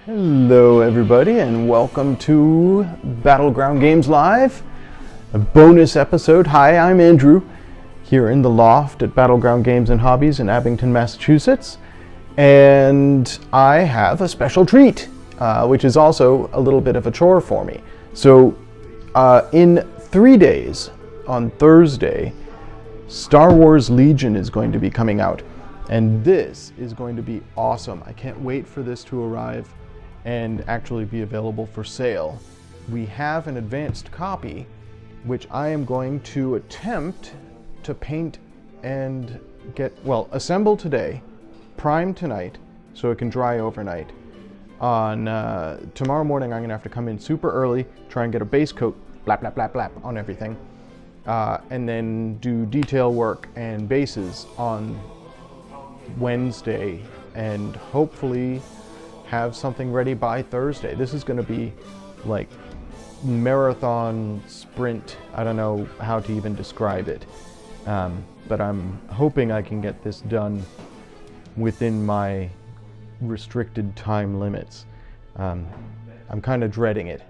Hello everybody and welcome to Battleground Games Live, a bonus episode. Hi, I'm Andrew, here in the loft at Battleground Games and Hobbies in Abington, Massachusetts, and I have a special treat, which is also a little bit of a chore for me. So in 3 days, on Thursday, Star Wars Legion is going to be coming out, and this is going to be awesome. I can't wait for this to arrive and actually be available for sale. We have an advanced copy, which I am going to attempt to paint and assemble today, prime tonight, so it can dry overnight. On tomorrow morning, I'm gonna have to come in super early, try and get a base coat, blap, blap, blap, blap, on everything, and then do detail work and bases on Wednesday, and hopefully have something ready by Thursday. This is going to be like marathon sprint. I don't know how to even describe it, but I'm hoping I can get this done within my restricted time limits. I'm kind of dreading it,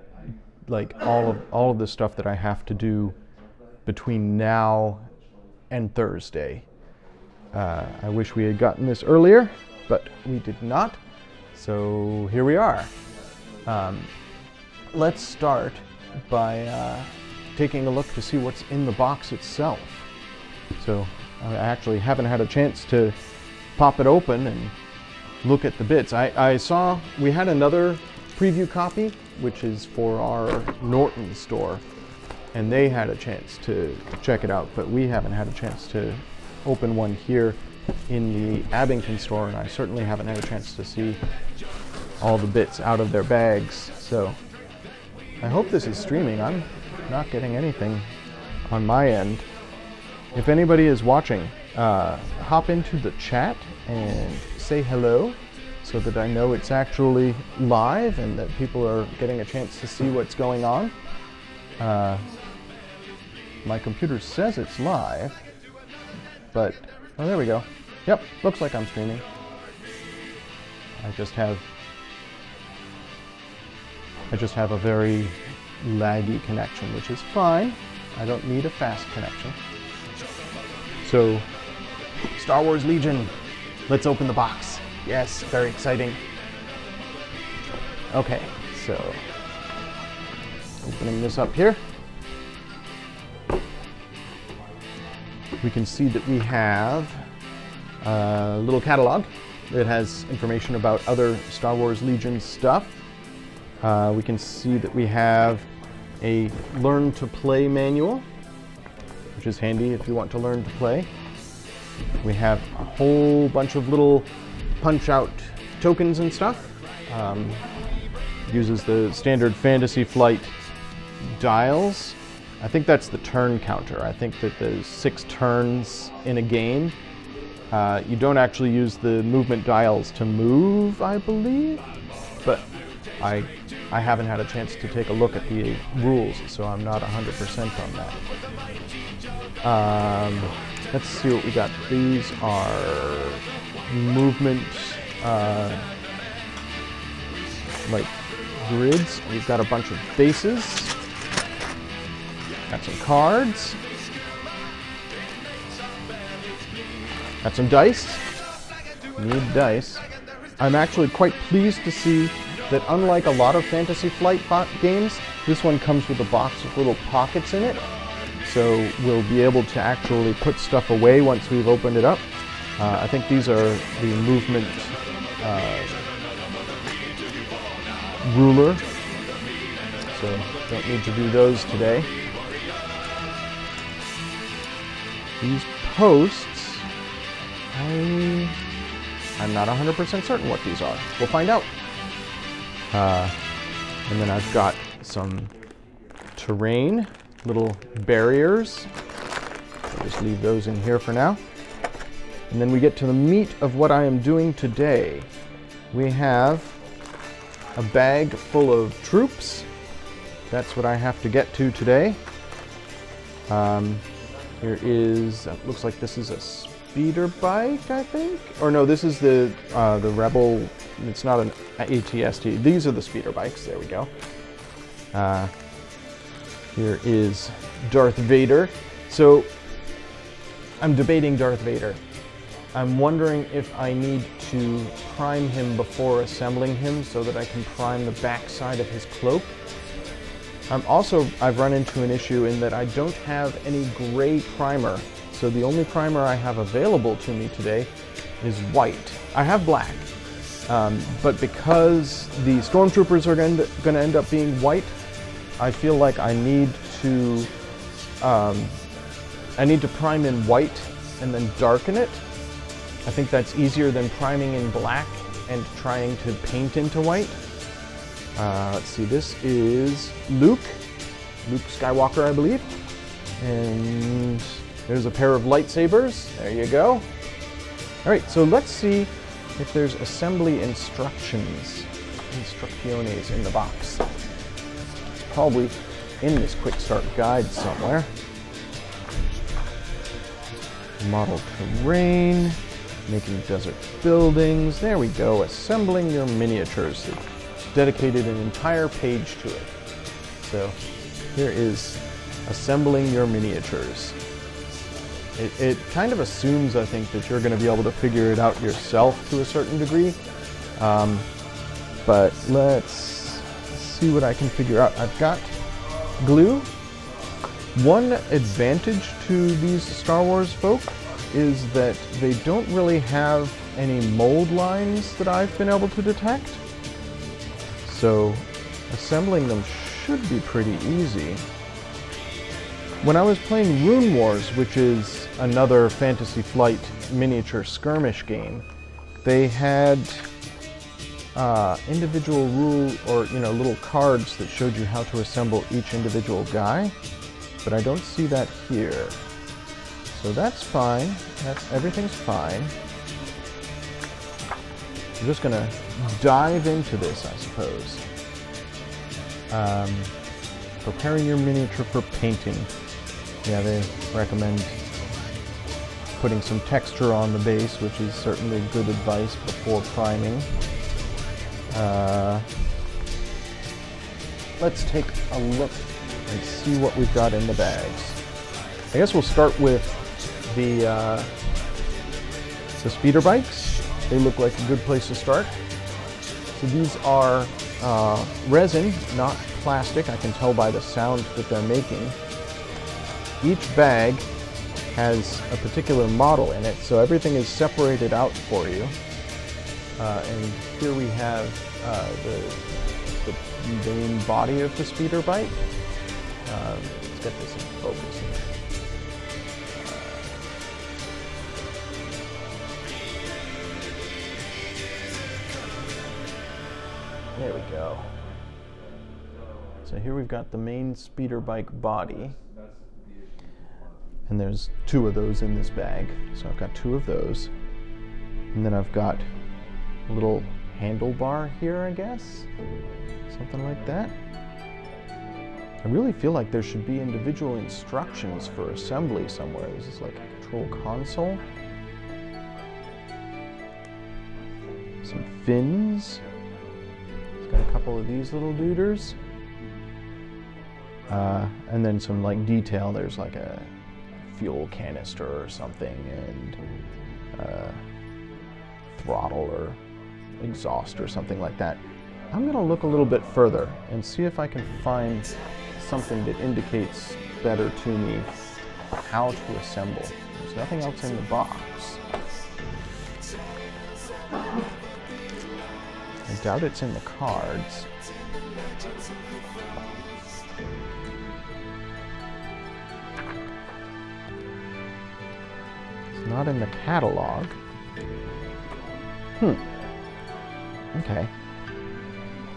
like all of the stuff that I have to do between now and Thursday. I wish we had gotten this earlier, but we did not. So here we are. Let's start by taking a look to see what's in the box itself. So I actually haven't had a chance to pop it open and look at the bits. I saw we had another preview copy, which is for our Norton store, and they had a chance to check it out, but we haven't had a chance to open one here in the Abington store, and I certainly haven't had a chance to see all the bits out of their bags. So I hope this is streaming. I'm not getting anything on my end. If anybody is watching, hop into the chat and say hello so that I know it's actually live and that people are getting a chance to see what's going on. My computer says it's live, but oh, there we go. Yep, looks like I'm streaming. I just have a very laggy connection, which is fine. I don't need a fast connection. So, Star Wars Legion. Let's open the box. Yes, very exciting. Okay, so opening this up here, we can see that we have a little catalog that has information about other Star Wars Legion stuff. We can see that we have a Learn to Play manual, which is handy if you want to learn to play. We have a whole bunch of little punch-out tokens and stuff. Uses the standard Fantasy Flight dials. I think that's the turn counter. I think that there's 6 turns in a game. You don't actually use the movement dials to move, I believe, but I haven't had a chance to take a look at the rules, so I'm not 100% on that. Let's see what we got. These are movement, like grids. We've got a bunch of bases. Got some cards. Got some dice. Need dice. I'm actually quite pleased to see that unlike a lot of Fantasy Flight games, this one comes with a box with little pockets in it. So we'll be able to actually put stuff away once we've opened it up. I think these are the movement ruler. So don't need to do those today. These posts, I'm not 100% certain what these are. We'll find out. And then I've got some terrain, little barriers. I'll just leave those in here for now. And then we get to the meat of what I am doing today. We have a bag full of troops. That's what I have to get to today. Here is, looks like this is a speeder bike, I think? Or no, this is the Rebel, it's not an ATST. These are the speeder bikes. There we go. Here is Darth Vader. So I'm debating Darth Vader. I'm wondering if I need to prime him before assembling him so that I can prime the back side of his cloak. I've run into an issue in that I don't have any gray primer. So the only primer I have available to me today is white. I have black, but because the stormtroopers are going to end up being white, I feel like I need to prime in white and then darken it. I think that's easier than priming in black and trying to paint into white. Let's see, this is Luke Skywalker, I believe. And there's a pair of lightsabers. There you go. All right, so let's see if there's assembly instructions in the box. It's probably in this quick start guide somewhere. Model terrain, making desert buildings. There we go, assembling your miniatures. It dedicated an entire page to it. So here is assembling your miniatures. It kind of assumes, I think, that you're going to be able to figure it out yourself to a certain degree. But let's see what I can figure out. I've got glue. One advantage to these Star Wars folk is that they don't really have any mold lines that I've been able to detect. So assembling them should be pretty easy. When I was playing Rune Wars, which is another Fantasy Flight miniature skirmish game, they had individual little cards that showed you how to assemble each individual guy, but I don't see that here. So that's fine. Everything's fine. I'm just gonna dive into this, I suppose. Preparing your miniature for painting. Yeah, they recommend putting some texture on the base, which is certainly good advice before priming. Let's take a look and see what we've got in the bags. I guess we'll start with the speeder bikes. They look like a good place to start. So these are resin, not plastic. I can tell by the sound that they're making. Each bag has a particular model in it, so everything is separated out for you. And here we have the main body of the speeder bike. Let's get this in focus here. There we go. So here we've got the main speeder bike body. And there's two of those in this bag. So I've got two of those. And then I've got a little handlebar here, I guess. Something like that. I really feel like there should be individual instructions for assembly somewhere. This is like a control console. Some fins. It's got a couple of these little duders. And then some like detail. There's like a fuel canister or something, and throttle or exhaust or something like that. I'm going to look a little bit further and see if I can find something that indicates better to me how to assemble. There's nothing else in the box. I doubt it's in the cards. Not in the catalog. Okay.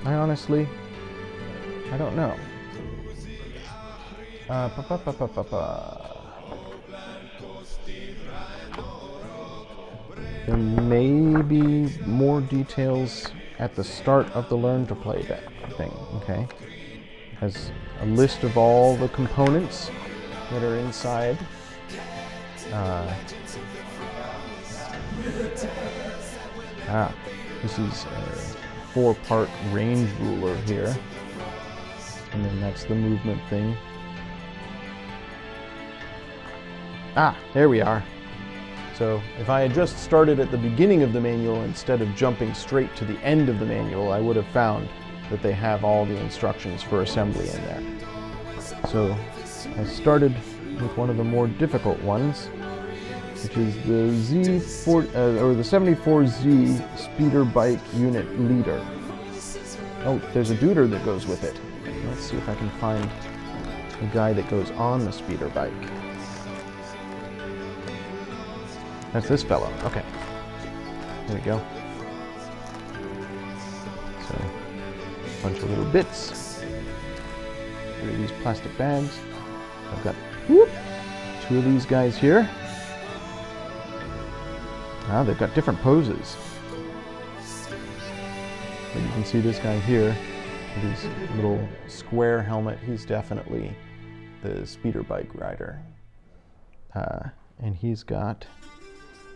I honestly, I don't know. There may be more details at the start of the Learn to Play thing, okay? It has a list of all the components that are inside. This is 4-part range ruler here. And then that's the movement thing. Ah, there we are. So if I had just started at the beginning of the manual instead of jumping straight to the end of the manual, I would have found that they have all the instructions for assembly in there. So I started with one of the more difficult ones, which is the the 74Z speeder bike unit leader. Oh, there's a duder that goes with it. Let's see if I can find the guy that goes on the speeder bike. That's this fellow. Okay. There we go. So, a bunch of little bits. Here are these plastic bags. I've got 2 of these guys here. Ah, they've got different poses. But you can see this guy here with his little square helmet. He's definitely the speeder bike rider. And he's got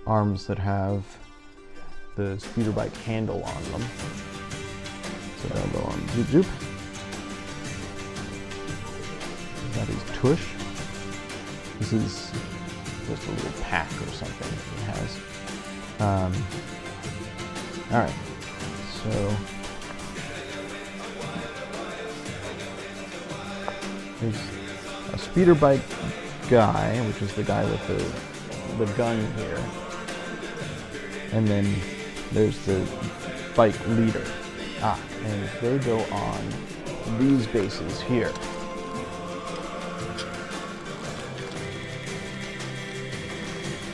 arms that have the speeder bike handle on them. So they'll go on zoop zoop. Got his tush. This is just a little pack or something that he has. Alright, so there's a speeder bike guy, which is the guy with the gun here. And then there's the bike leader. Ah, and they go on these bases here.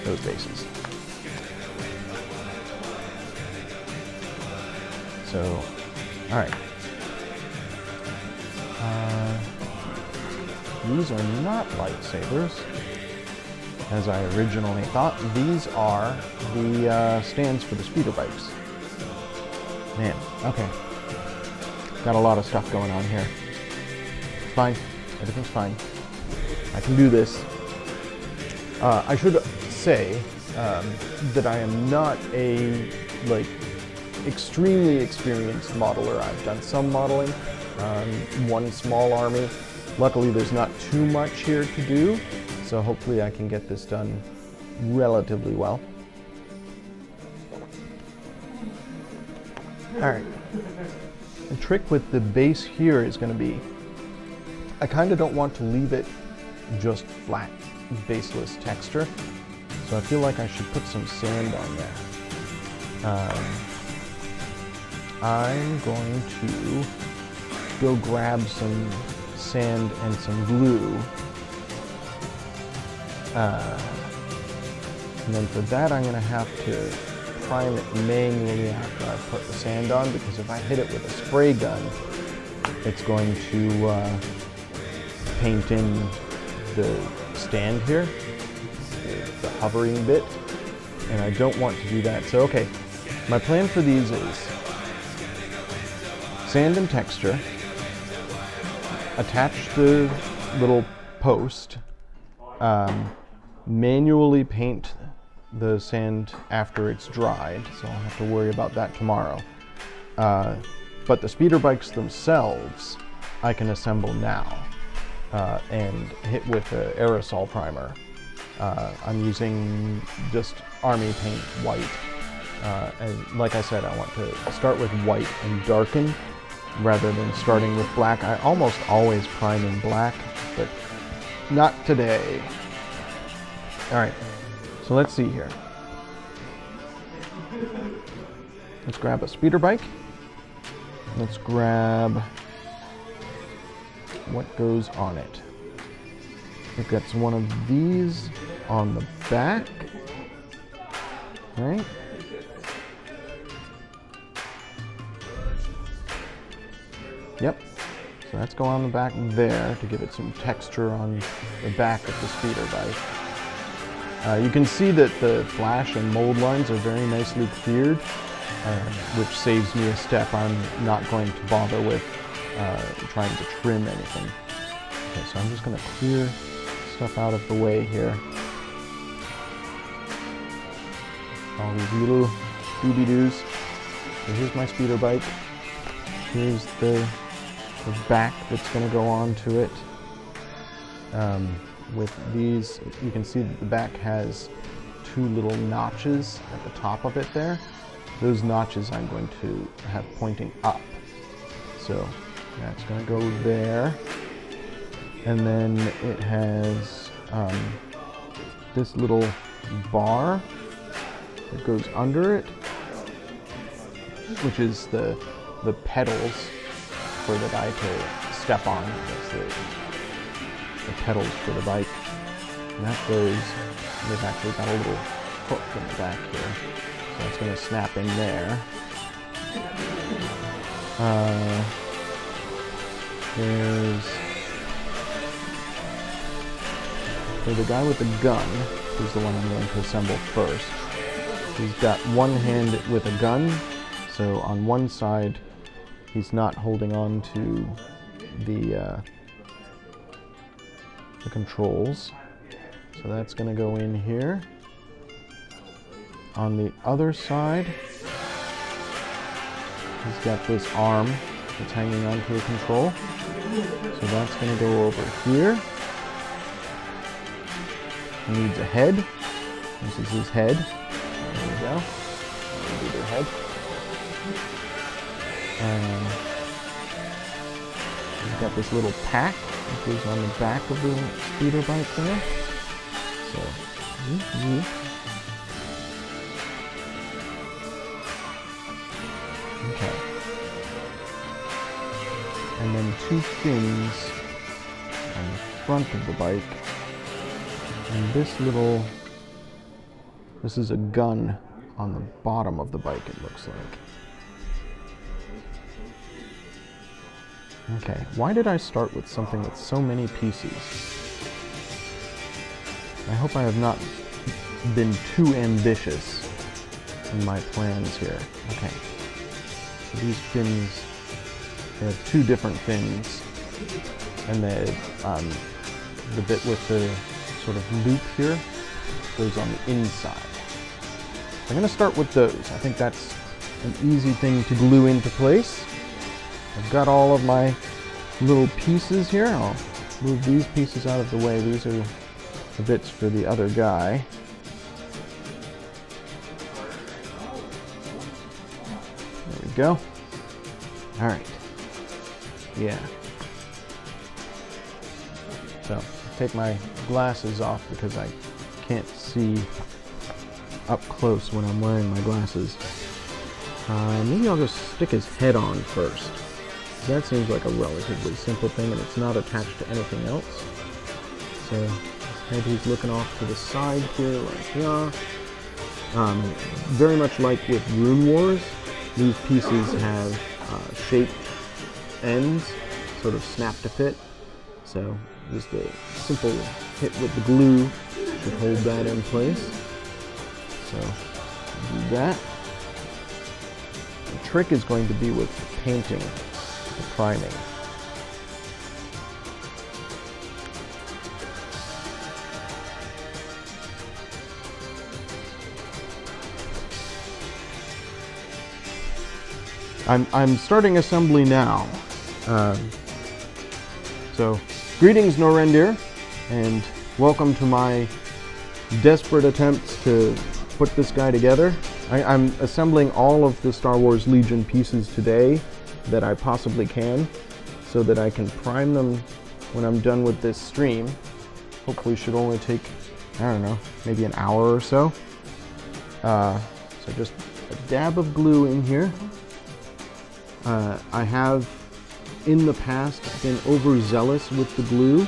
Those bases. So, alright. These are not lightsabers, as I originally thought. These are the stands for the speeder bikes. Man, okay. Got a lot of stuff going on here. It's fine. Everything's fine. I can do this. I should say that I am not a, extremely experienced modeler. I've done some modeling, one small army. Luckily, there's not too much here to do, so hopefully I can get this done relatively well. Alright, the trick with the base here is going to be, I kind of don't want to leave it just flat, baseless texture, so I feel like I should put some sand on there. I'm going to go grab some sand and some glue. And then for that I'm going to have to prime it manually after I put the sand on, because if I hit it with a spray gun, it's going to paint in the stand here, the hovering bit, and I don't want to do that. So okay, my plan for these is sand and texture, attach the little post, manually paint the sand after it's dried, so I'll have to worry about that tomorrow. But the speeder bikes themselves I can assemble now and hit with an aerosol primer. I'm using just army paint white, and like I said, I want to start with white and darken rather than starting with black. I almost always prime in black, but not today. Alright, so let's see here. Let's grab a speeder bike. Let's grab what goes on it. It gets one of these on the back. Right? Yep. So that's going on the back there to give it some texture on the back of the speeder bike. You can see that the flash and mold lines are very nicely cleared, which saves me a step. I'm not going to bother with trying to trim anything. Okay, so I'm just going to clear stuff out of the way here. All these little doobie-doos. So here's my speeder bike. Here's the back that's going to go on to it. With these, you can see that the back has two little notches at the top of it there. Those notches I'm going to have pointing up. So that's going to go there. And then it has this little bar that goes under it, which is the pedals for the guy to step on. That's the pedals for the bike. And that goes, they've actually got a little hook in the back here. So that's going to snap in there. There's, for the guy with the gun, who's the one I'm going to assemble first. He's got one hand with a gun, so on one side he's not holding on to the controls. So that's going to go in here. On the other side, he's got this arm that's hanging onto a control. So that's going to go over here. He needs a head. This is his head. There we go. Do their head. He's got this little pack that goes on the back of the speeder bike there. So, okay. And then two fins on the front of the bike. And this is a gun on the bottom of the bike, it looks like. Okay, why did I start with something with so many pieces? I hope I have not been too ambitious in my plans here. Okay, so these fins, they have two different fins, and the bit with the sort of loop here goes on the inside. I'm going to start with those. I think that's an easy thing to glue into place. I've got all of my little pieces here. I'll move these pieces out of the way. These are the bits for the other guy. There we go. All right. Yeah. So, take my glasses off because I can't see up close when I'm wearing my glasses. Maybe I'll just stick his head on first. That seems like a relatively simple thing, and it's not attached to anything else. So his head, he's looking off to the side here, like yeah. Very much like with Rune Wars, these pieces have shaped ends, sort of snap to fit. So just a simple hit with the glue should hold that in place. So do that. The trick is going to be with painting, the priming. I'm starting assembly now. So greetings Norendir, and welcome to my desperate attempts to put this guy together. I'm assembling all of the Star Wars Legion pieces today that I possibly can, so that I can prime them when I'm done with this stream. Hopefully should only take, I don't know, maybe an hour or so. So just a dab of glue in here. I have in the past been overzealous with the glue,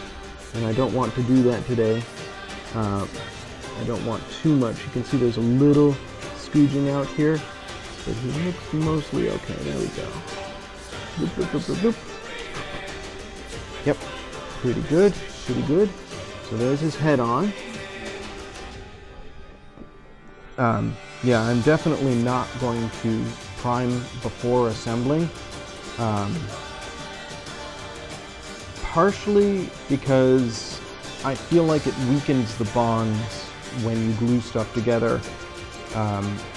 and I don't want to do that today. I don't want too much. You can see there's a little scooging out here, but he looks mostly okay. There we go. Boop, boop, boop, boop, boop. Yep, pretty good, pretty good. So there's his head on. Yeah, I'm definitely not going to prime before assembling. Partially because I feel like it weakens the bonds when you glue stuff together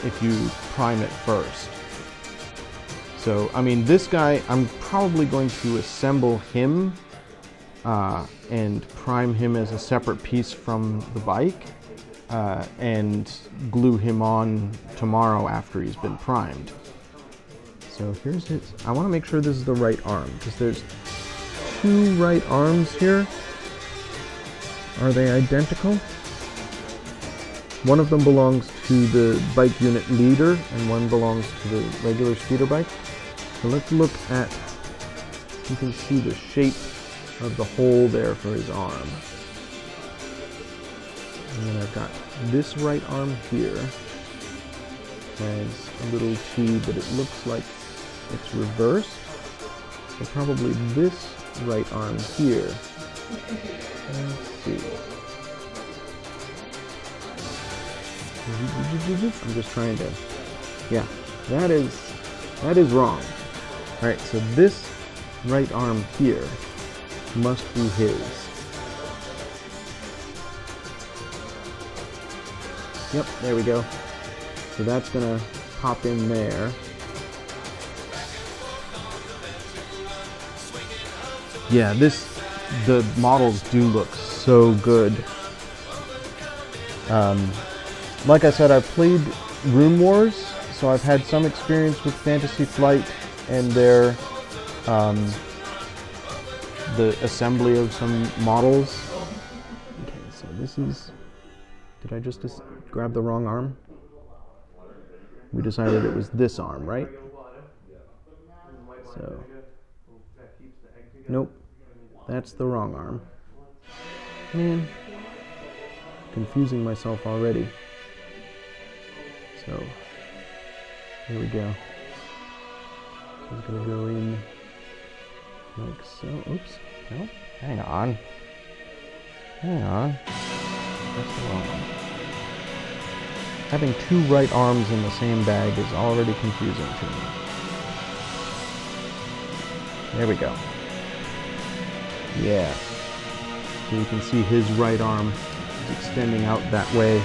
if you prime it first. So, I mean, this guy, I'm probably going to assemble him and prime him as a separate piece from the bike and glue him on tomorrow after he's been primed. So here's his, I want to make sure this is the right arm, because there's two right arms here. Are they identical? One of them belongs to the bike unit leader, and one belongs to the regular speeder bike. So let's look at, you can see the shape of the hole there for his arm. And then I've got this right arm here. Has a little T, but it looks like it's reversed. So probably this right arm here. Let's see. I'm just trying to, yeah, that is wrong. All right, so this right arm here must be his. Yep, there we go. So that's gonna pop in there. Yeah, the models do look so good. Like I said, I've played Rune Wars, so I've had some experience with Fantasy Flight and their the assembly of some models. Okay, so this is, did I just grab the wrong arm? We decided it was this arm, right? So, nope, that's the wrong arm. Man, confusing myself already. So, here we go. So it's gonna go in like so. Oops, no, hang on. Hang on, that's the wrong one. Having two right arms in the same bag is already confusing to me. There we go. Yeah. So you can see his right arm is extending out that way.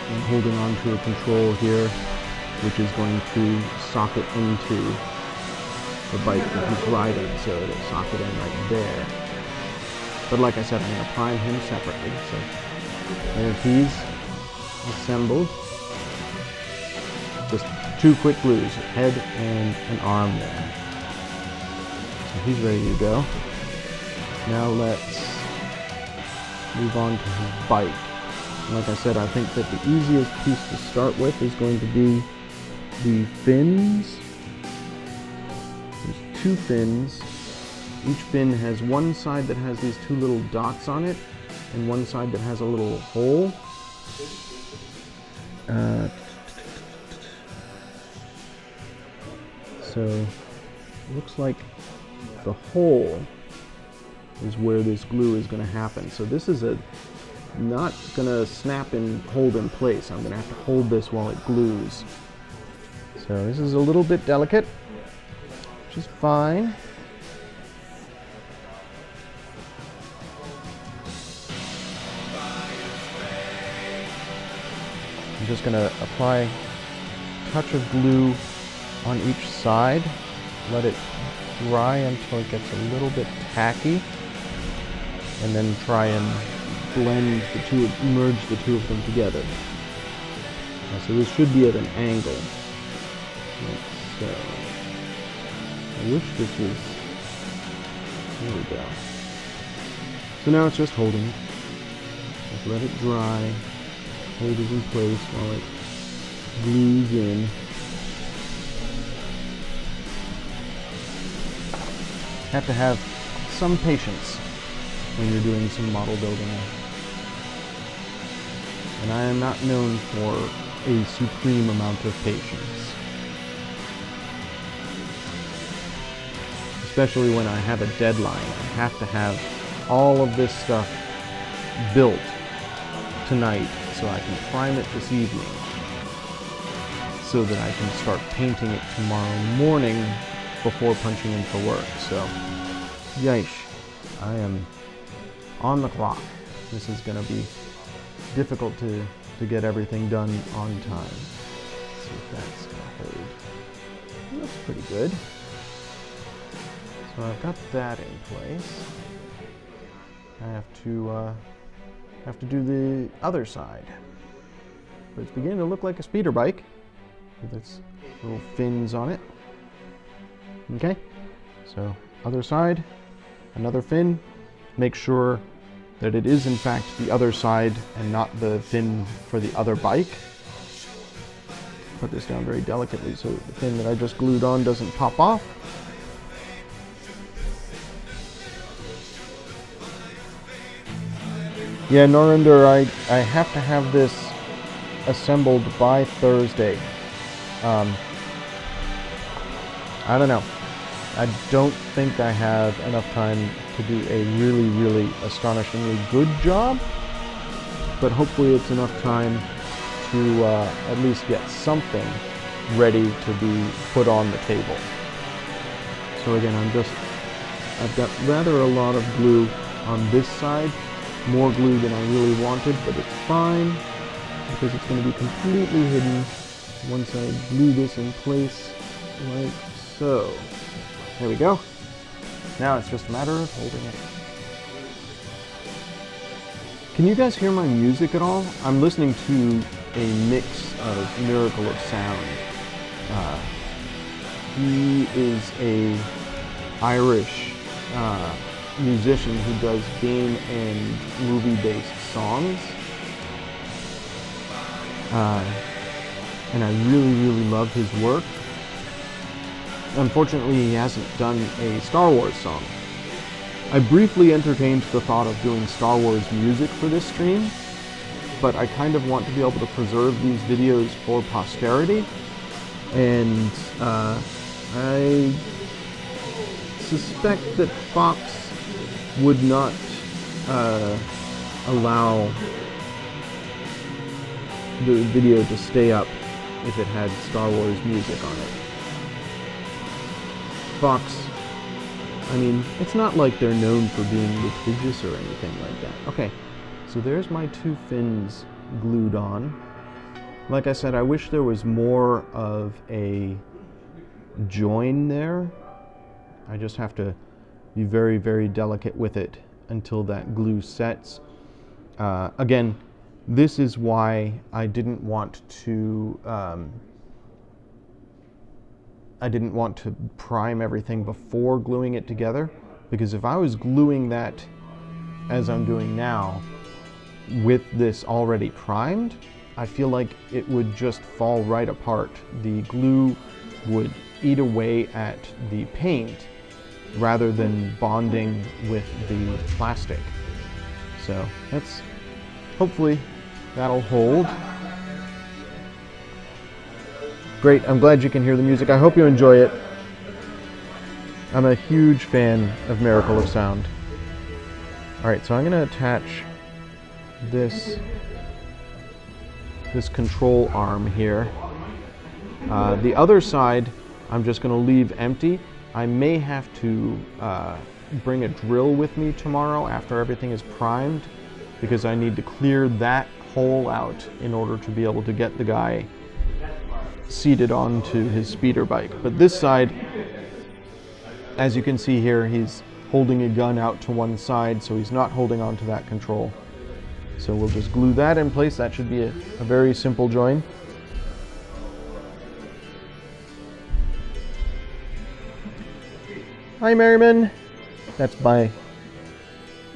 And holding on to a control here, which is going to socket into the bike that he's riding, so it'll socket in right there. But like I said, I'm going to prime him separately. So there he's assembled. Just two quick glues, head and an arm there. So he's ready to go. Now let's move on to his bike. Like I said, I think that the easiest piece to start with is going to be the fins. There's two fins. Each fin has one side that has these two little dots on it, and one side that has a little hole. So, it looks like the hole is where this glue is going to happen. So this is not going to snap and hold in place. I'm going to have to hold this while it glues. So this is a little bit delicate, which is fine. I'm just going to apply a touch of glue on each side, let it dry until it gets a little bit tacky, and then try and blend the two, merge the two of them together. So this should be at an angle. Like so. I wish this was, there we go. So now it's just holding it. Just let it dry. Hold it in place while it glues in. Have to have some patience when you're doing some model building. And I am not known for a supreme amount of patience. Especially when I have a deadline. I have to have all of this stuff built tonight so I can prime it this evening so that I can start painting it tomorrow morning before punching in for work. So, yeesh, I am on the clock. This is going to be difficult to get everything done on time. Let's see if that's going to hold. Looks pretty good. So I've got that in place. I have to do the other side. But it's beginning to look like a speeder bike with its little fins on it. Okay, so other side, another fin. Make sure that it is in fact the other side and not the fin for the other bike. Put this down very delicately so the fin that I just glued on doesn't pop off. Yeah, Norinder, I have to have this assembled by Thursday. I don't know. I don't think I have enough time to do a really, really astonishingly good job, but hopefully it's enough time to at least get something ready to be put on the table. So again, I've got rather a lot of glue on this side, more glue than I really wanted, but it's fine because it's going to be completely hidden once I glue this in place like so. There we go. Now it's just a matter of holding it. Can you guys hear my music at all? I'm listening to a mix of Miracle of Sound. He is a Irish musician who does game and movie-based songs. And I really, really love his work. Unfortunately, he hasn't done a Star Wars song. I briefly entertained the thought of doing Star Wars music for this stream, but I kind of want to be able to preserve these videos for posterity, and I suspect that Fox would not allow the video to stay up if it had Star Wars music on it. Fox, I mean, it's not like they're known for being litigious or anything like that. Okay, so there's my two fins glued on. Like I said, I wish there was more of a join there. I just have to be very, very delicate with it until that glue sets. Again, this is why I didn't want to prime everything before gluing it together, because if I was gluing that as I'm doing now with this already primed, I feel like it would just fall right apart. The glue would eat away at the paint rather than bonding with the plastic. So hopefully that'll hold. Great, I'm glad you can hear the music. I hope you enjoy it. I'm a huge fan of Miracle of Sound. Alright, so I'm going to attach this control arm here. The other side I'm just going to leave empty. I may have to bring a drill with me tomorrow after everything is primed, because I need to clear that hole out in order to be able to get the guy seated onto his speeder bike. But this side, as you can see here, he's holding a gun out to one side, so he's not holding onto that control. So we'll just glue that in place. That should be a very simple join. Hi, Merriman. That's my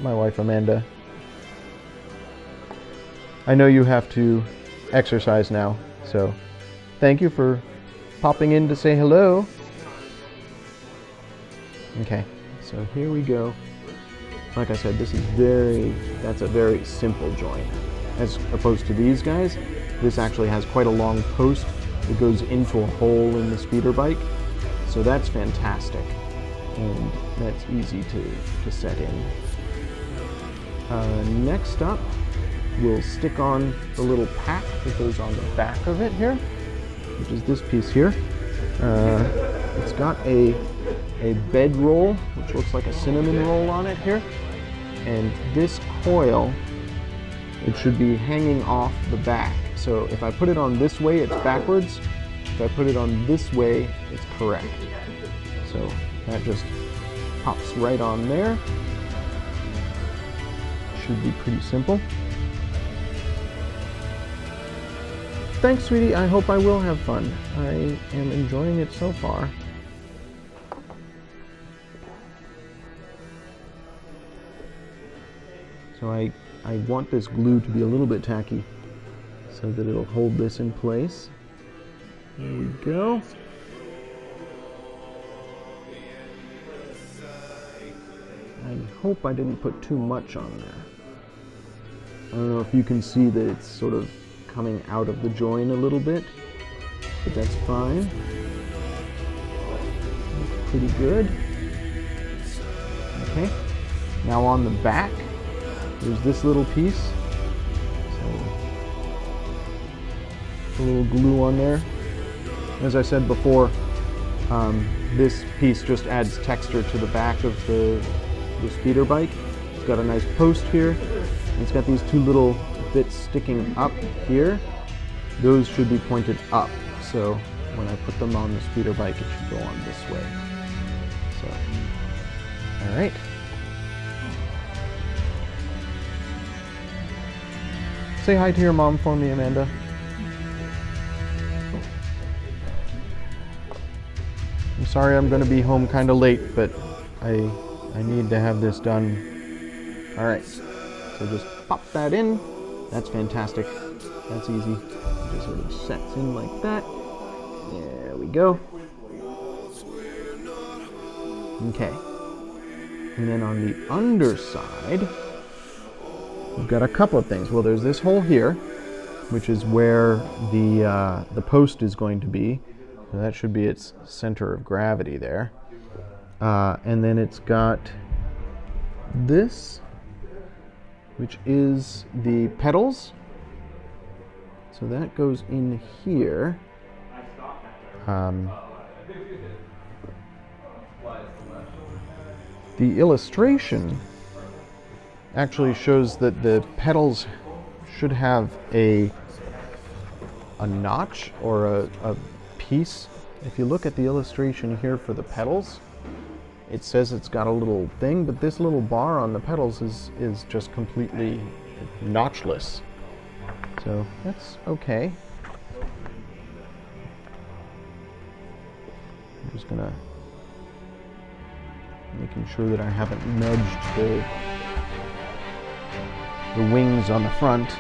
wife, Amanda. I know you have to exercise now, so thank you for popping in to say hello. Okay, so here we go. Like I said, that's a very simple joint. As opposed to these guys, this actually has quite a long post that goes into a hole in the speeder bike. So that's fantastic. And that's easy to set in. Next up, we'll stick on the little pack that goes on the back of it here, which is this piece here. It's got a bed roll, which looks like a cinnamon roll on it here. And this coil, it should be hanging off the back. So if I put it on this way, it's backwards. If I put it on this way, it's correct. So that just pops right on there. Should be pretty simple. Thanks, sweetie. I hope I will have fun. I am enjoying it so far. So I want this glue to be a little bit tacky so that it'll hold this in place. There we go. I hope I didn't put too much on there. I don't know if you can see that it's sort of coming out of the join a little bit, but that's fine. Looks pretty good. Okay, now on the back, there's this little piece. So, a little glue on there. As I said before, this piece just adds texture to the back of the speeder bike. It's got a nice post here. It's got these two little bits sticking up here. Those should be pointed up, so when I put them on the speeder bike, it should go on this way. So, all right. Say hi to your mom for me, Amanda. I'm sorry I'm going to be home kind of late, but I need to have this done. All right. So just pop that in. That's fantastic. That's easy. It just sort of sets in like that. There we go. Okay. And then on the underside, we've got a couple of things. Well, there's this hole here, which is where the post is going to be. So that should be its center of gravity there. And then it's got this, which is the pedals. So that goes in here. The illustration actually shows that the pedals should have a notch or a piece. If you look at the illustration here for the pedals, it says it's got a little thing, but this little bar on the pedals is just completely notchless. So that's okay. I'm just gonna making sure that I haven't nudged the wings on the front.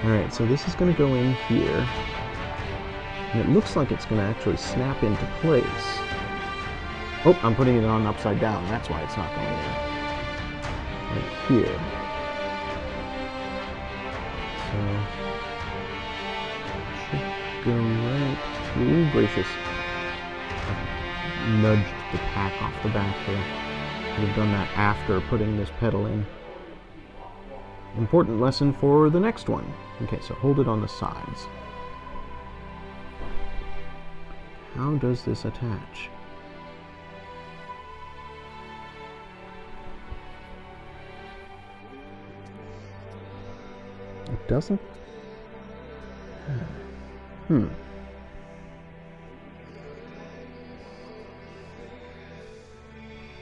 All right, so this is gonna go in here, and it looks like it's gonna actually snap into place. Oh, I'm putting it on upside down. That's why it's not going in. Right here. So, should go right through. Gracious. I nudged the pack off the back there. Could have done that after putting this pedal in. Important lesson for the next one. Okay, so hold it on the sides. How does this attach? It doesn't?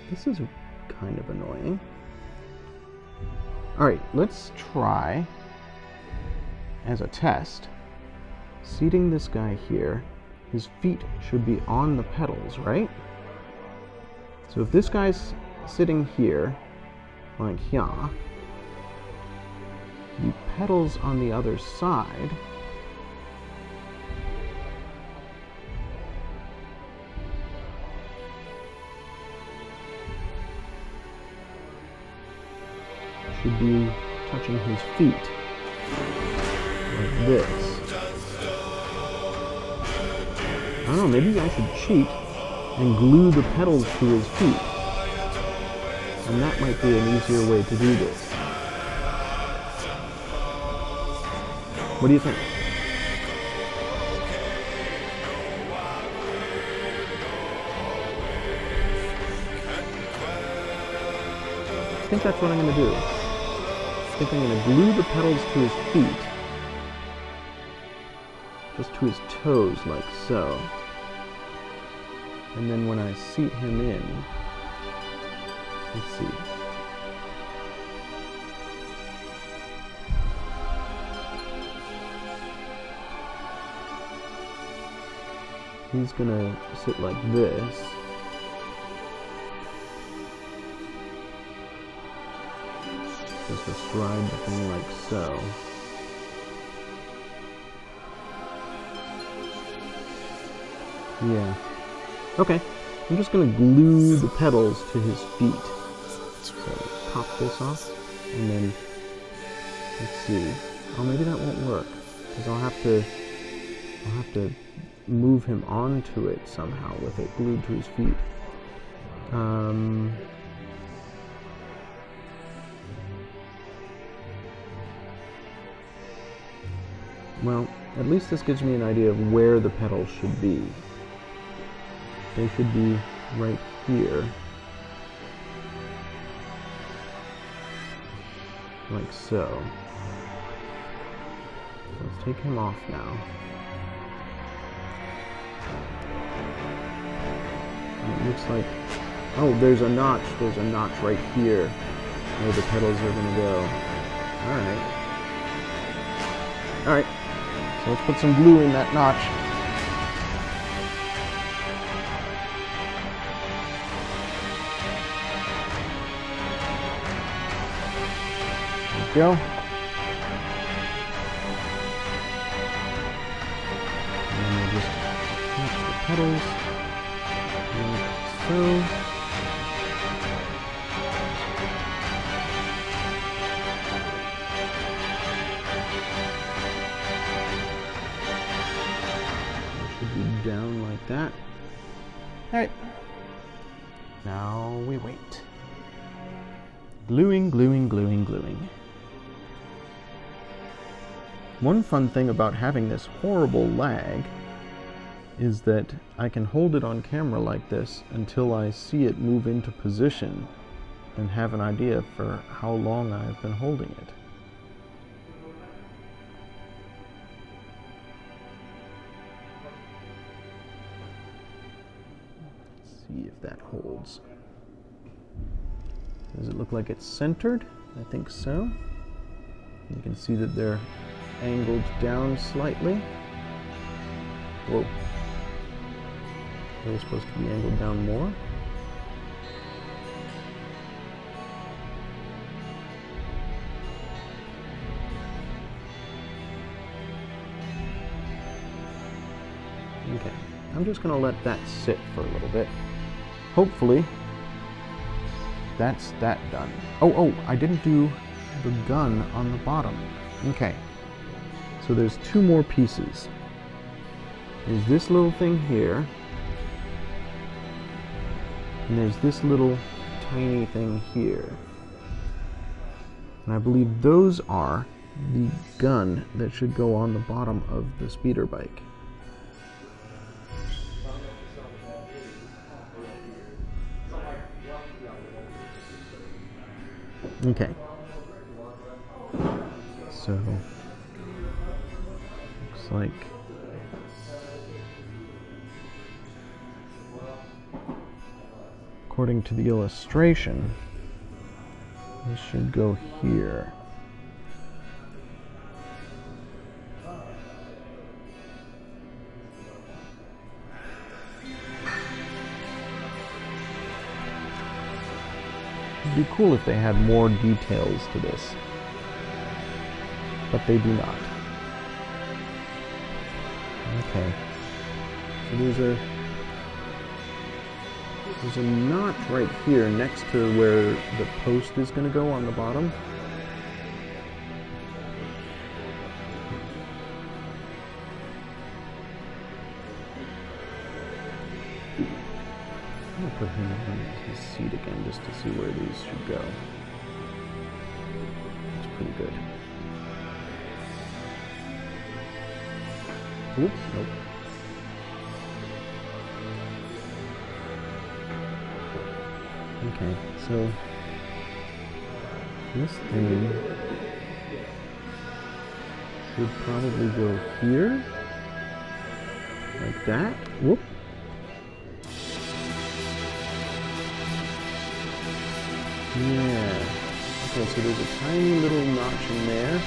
This is kind of annoying. Alright, let's try, as a test, seating this guy here. His feet should be on the pedals, right? So if this guy's sitting here, like here, the pedals on the other side should be touching his feet like this. I don't know, maybe I should cheat and glue the pedals to his feet, and that might be an easier way to do this. What do you think? I think that's what I'm going to do. I think I'm going to glue the pedals to his feet just to his toes, like so. And then when I seat him in, let's see. He's gonna sit like this. Just astride the thing like so. Yeah. Okay. I'm just gonna glue the pedals to his feet. So pop this off, and then let's see. Oh, maybe that won't work because I'll have to move him onto it somehow with it glued to his feet. Well, at least this gives me an idea of where the pedals should be. They should be right here. Like so. Let's take him off now. And it looks like, oh, there's a notch right here where the pedals are gonna go. Alright, so let's put some glue in that notch. There we go. And then we'll just attach the pedals. Like so. Down like that. Alright. Now we wait. Gluing, gluing, gluing, gluing. One fun thing about having this horrible lag is that I can hold it on camera like this until I see it move into position and have an idea for how long I've been holding it. See if that holds. Does it look like it's centered? I think so. You can see that they're angled down slightly. Whoa. They're supposed to be angled down more. Okay, I'm just going to let that sit for a little bit. Hopefully, that's that done. Oh, I didn't do the gun on the bottom. Okay, so there's two more pieces. There's this little thing here, and there's this little tiny thing here. And I believe those are the gun that should go on the bottom of the speeder bike. Okay, so looks like according to the illustration, this should go here. It'd be cool if they had more details to this, but they do not. Okay, so there's a notch right here next to where the post is going to go on the bottom. I'm going to put him on his seat again just to see where these should go. That's pretty good. Oop, nope. Okay, so this thing should probably go here. like that. Whoop. Yeah. Okay, so there's a tiny little notch in there,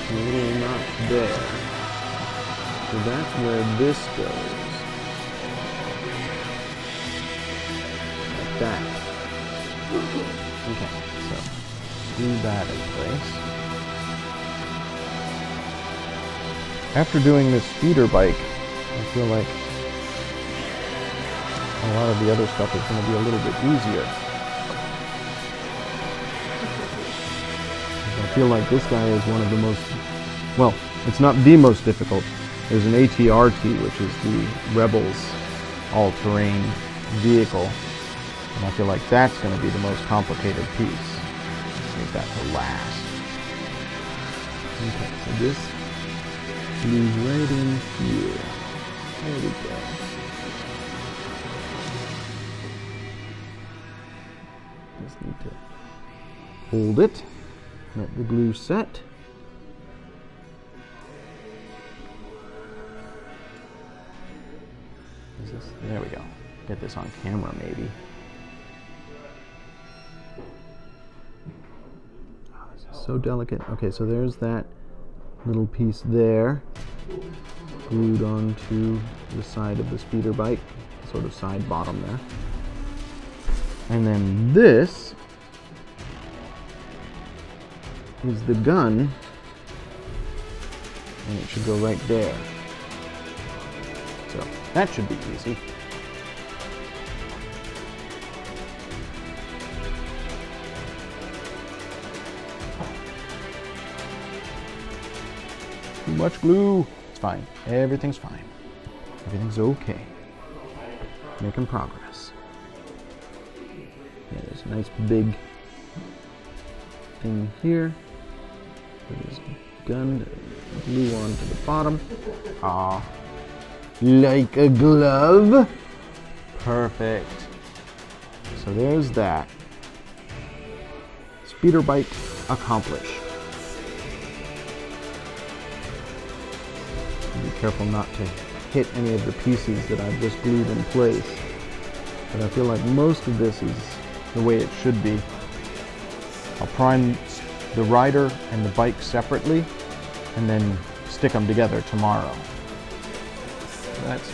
and a little notch there. So that's where this goes. Like that. Okay, so screw that in place. After doing this speeder bike, I feel like a lot of the other stuff is going to be a little bit easier. I feel like this guy is one of the most, well, it's not the most difficult. There's an ATRT, which is the Rebels all-terrain vehicle, and I feel like that's going to be the most complicated piece. Make that to last. Okay, so this glues right in here. There we go. Just need to hold it. Let the glue set. Is this? There we go. Get this on camera, maybe. Oh, this is so delicate. Okay, so there's that little piece there, glued onto the side of the speeder bike, sort of side bottom there. And then this is the gun, and it should go right there. So that should be easy. Too much glue. It's fine. Everything's fine. Everything's okay. Making progress. Yeah, there's a nice big thing here. Put his gun, glue onto the bottom. Ah, like a glove. Perfect. So there's that. Speeder bike accomplished. Be careful not to hit any of the pieces that I've just glued in place. But I feel like most of this is the way it should be. I'll prime the rider and the bike separately, and then stick them together tomorrow. So that's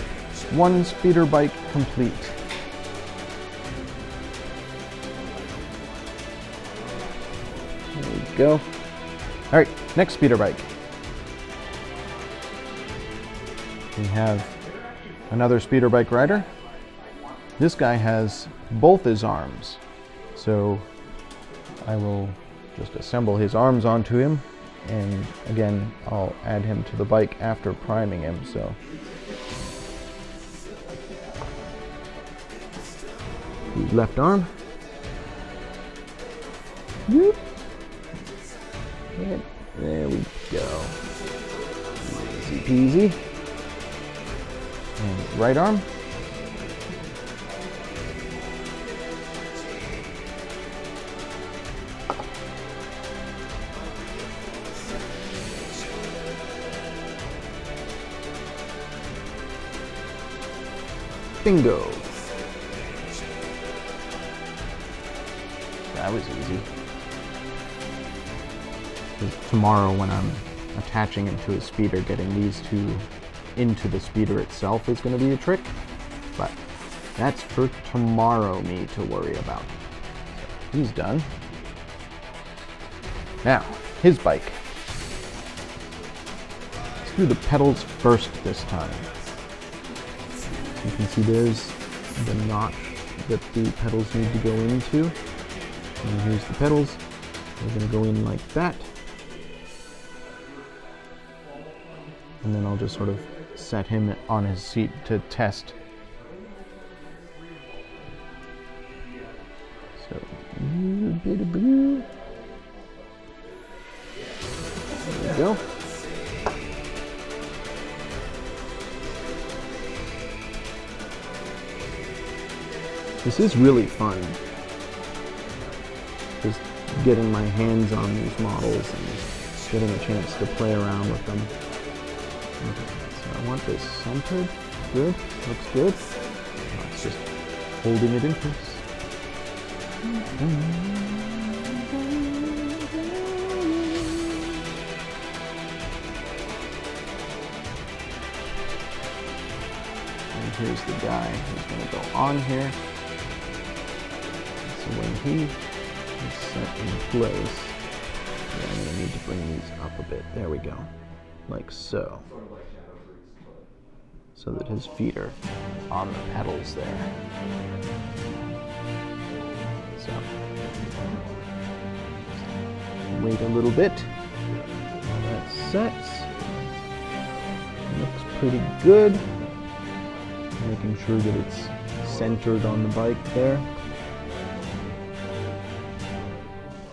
one speeder bike complete. There we go. All right, next speeder bike. We have another speeder bike rider. This guy has both his arms, so I will just assemble his arms onto him, and again I'll add him to the bike after priming him. So the left arm. Whoop. And there we go. Easy peasy. And right arm. Bingo. That was easy. Tomorrow when I'm attaching him to a speeder, getting these two into the speeder itself is going to be a trick, but that's for tomorrow me to worry about. So he's done. Now, his bike. Let's do the pedals first this time. You can see there's the notch that the pedals need to go into. And here's the pedals. They're going to go in like that. And then I'll just sort of set him on his seat to test. So, there we go. This is really fun, just getting my hands on these models and getting a chance to play around with them. Okay, so I want this centered. good, looks good. Now it's just holding it in place. And here's the guy who's going to go on here. So when he is set in place, I'm going to need to bring these up a bit. There we go. Like so. So that his feet are on the pedals there. So, wait a little bit. That sets. Looks pretty good. Making sure that it's centered on the bike there.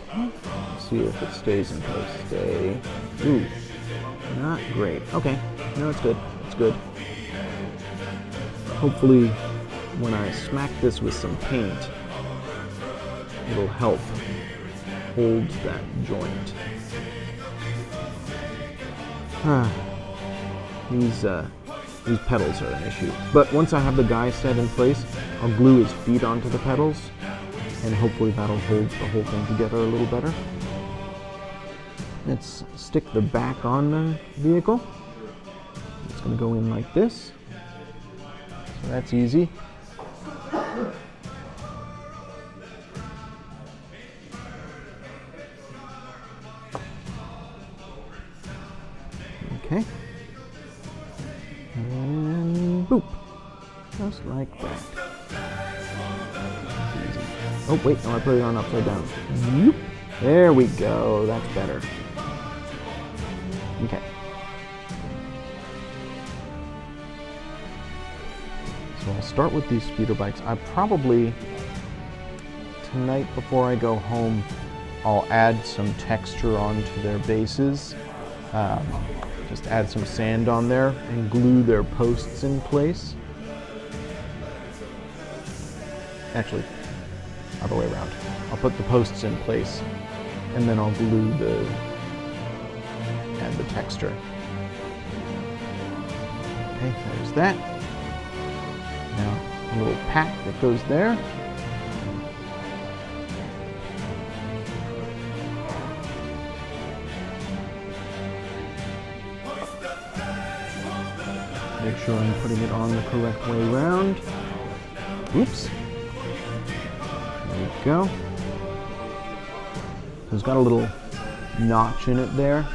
Okay. Let's see if it stays in place. Stay. Ooh, not great. Okay, no, it's good. It's good. Hopefully, when I smack this with some paint, it'll help hold that joint. These pedals are an issue. But once I have the guy set in place, I'll glue his feet onto the pedals, and hopefully that'll hold the whole thing together a little better. Let's stick the back on the vehicle. It's going to go in like this. So that's easy. Okay. And boop. Just like that. Easy. Oh, wait, no, I put it on upside down. Whoop. There we go. That's better. Okay. So I'll start with these speeder bikes. I probably, tonight before I go home, I'll add some texture onto their bases. Just add some sand on there and glue their posts in place. Actually, other way around. I'll put the posts in place and then I'll glue add the texture. Okay, there's that. Now, a little pack that goes there. Make sure I'm putting it on the correct way around. Oops. There we go. So it's got a little notch in it there.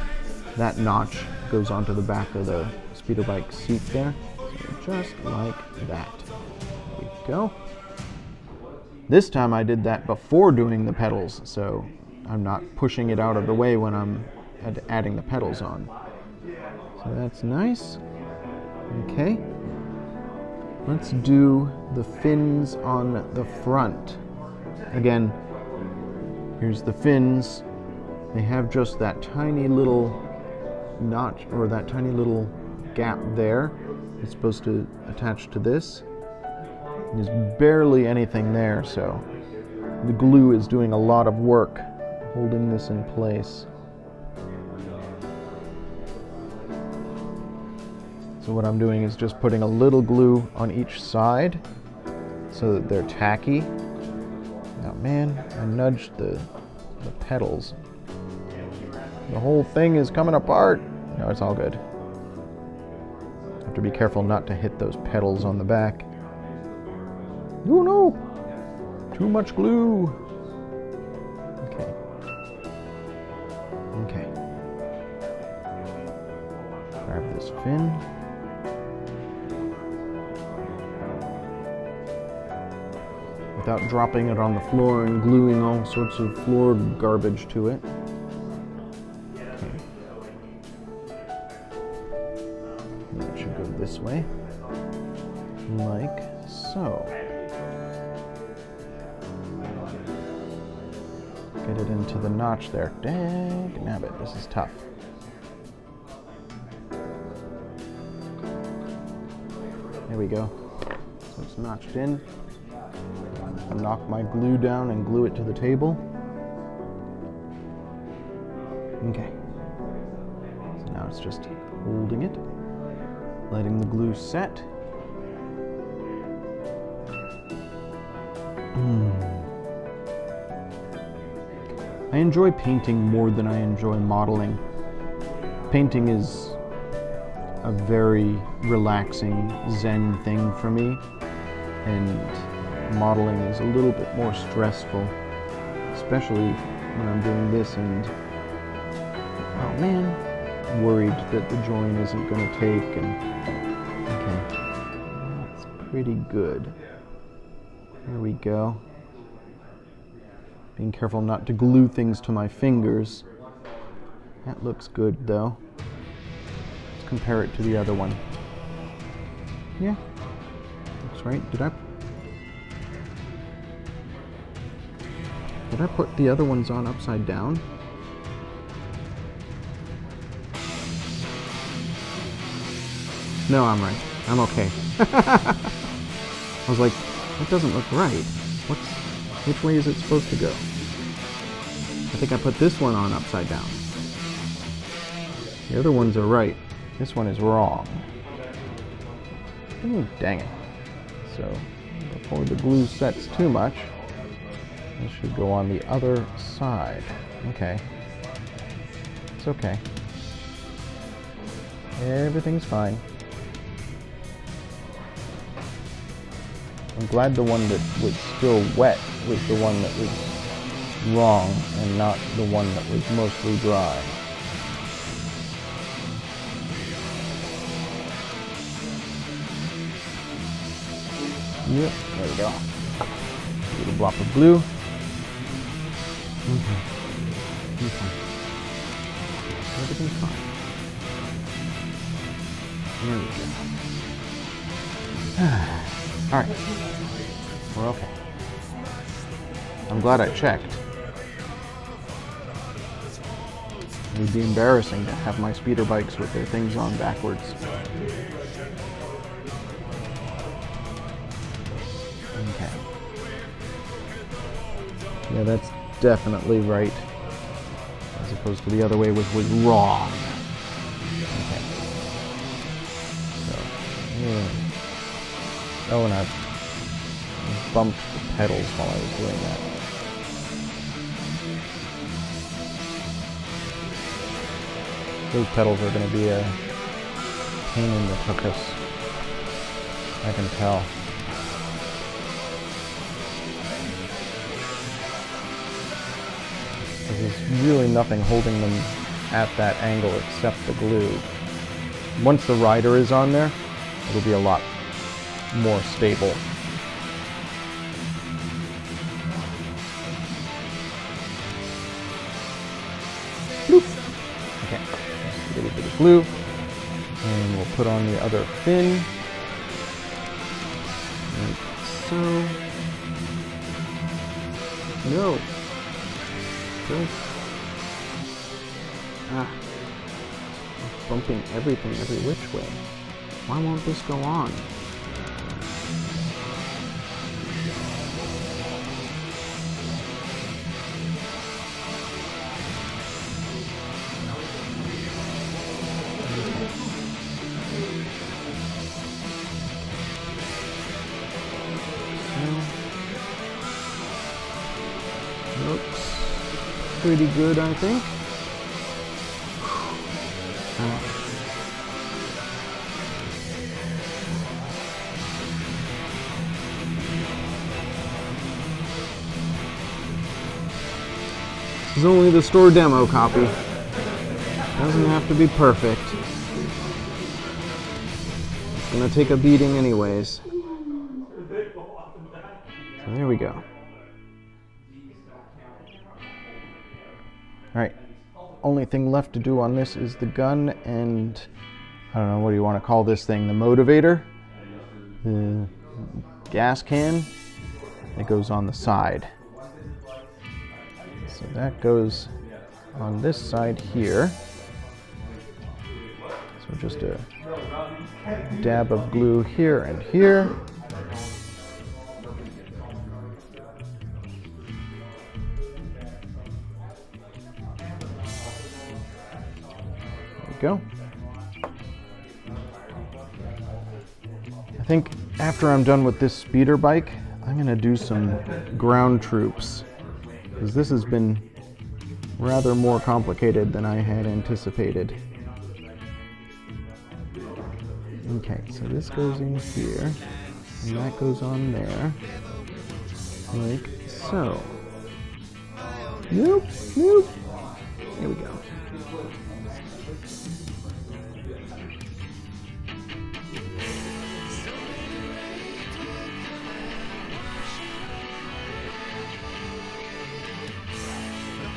That notch goes onto the back of the speeder bike seat there. So just like that. There we go. This time I did that before doing the pedals, so I'm not pushing it out of the way when I'm adding the pedals on. So that's nice. Okay. Let's do the fins on the front. Again, here's the fins. They have just that tiny little notch, or that tiny little gap there. It's supposed to attach to this. There's barely anything there, so the glue is doing a lot of work holding this in place. So what I'm doing is just putting a little glue on each side so that they're tacky. Now, man, I nudged the pedals. The whole thing is coming apart. No, it's all good. Have to be careful not to hit those pedals on the back. Oh no! Too much glue. Okay. Okay. Grab this fin. Without dropping it on the floor and gluing all sorts of floor garbage to it. Okay. It should go this way. Like so. Get it into the notch there. Dang nabbit, this is tough. There we go. So it's notched in. I'll knock my glue down and glue it to the table. Okay. So now it's just holding it, letting the glue set. I enjoy painting more than I enjoy modeling. Painting is a very relaxing Zen thing for me, and modeling is a little bit more stressful, especially when I'm doing this and, oh man, worried that the join isn't going to take. And okay, that's pretty good. There we go. Being careful not to glue things to my fingers. That looks good though. Let's compare it to the other one. Yeah, looks right. Did I put the other ones on upside down? No, I'm right. I'm okay. I was like, that doesn't look right. Which way is it supposed to go? I think I put this one on upside down. The other ones are right. This one is wrong. Ooh, dang it. So, before the glue sets too much, this should go on the other side. Okay. It's okay. Everything's fine. I'm glad the one that was still wet was the one that was wrong and not the one that was mostly dry. Yep, there we go. Little blob of glue. Okay. Everything's fine. There we go. Alright. We're okay. I'm glad I checked. It would be embarrassing to have my speeder bikes with their things on backwards. Okay. Yeah, that's definitely right. As opposed to the other way, which was wrong. Okay. So, yeah. Oh, and I bumped the pedals while I was doing that. Those pedals are going to be a pain in the tuchus. I can tell. There's really nothing holding them at that angle except the glue. Once the rider is on there, it'll be a lot more stable. Bloop. Okay, just a little bit of glue, and we'll put on the other fin, like so. No. Don't. Ah. I'm bumping everything every which way. Why won't this go on? Looks pretty good, I think. This is only the store demo copy. Doesn't have to be perfect. It's gonna take a beating anyways. So there we go. Alright, only thing left to do on this is the gun and, I don't know, what do you want to call this thing? The motivator? The gas can? It goes on the side. So that goes on this side here. So just a dab of glue here and here. Go. I think after I'm done with this speeder bike, I gonna do some ground troops, because this has been rather more complicated than I had anticipated. Okay, so this goes in here, and that goes on there, like so. Nope, nope. There we go.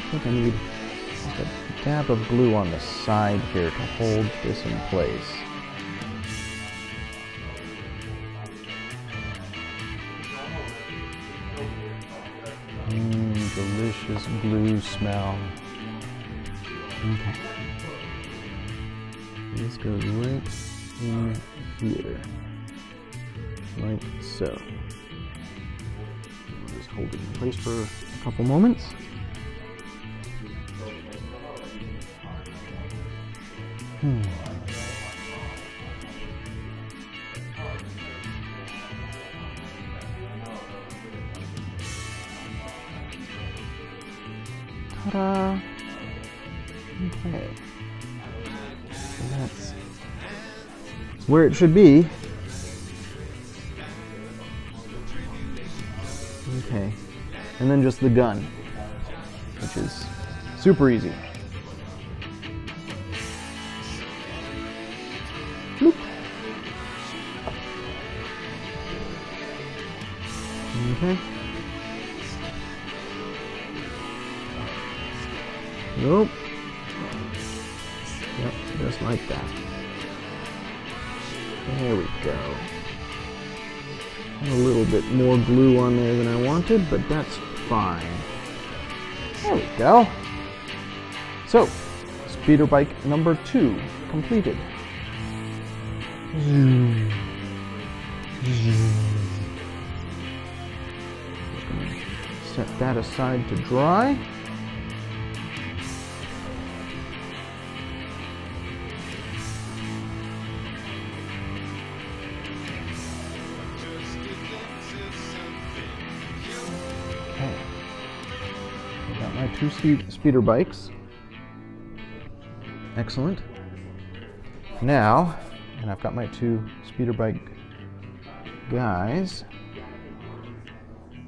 I think I need a dab of glue on the side here to hold this in place. Delicious glue smell. Okay. This goes right in here. Like so. Just hold it in place for a couple moments. Ta-da! Okay. So that's where it should be. Okay. And then just the gun, which is super easy. Bloop. Okay. Nope. Yep, just like that. There we go. A little bit more glue on there than I wanted, but that's fine. There we go. So, speeder bike number 2 completed. Just gonna set that aside to dry. Okay. I've got my 2 speeder bikes. Excellent. Now, and I've got my 2 speeder bike guys.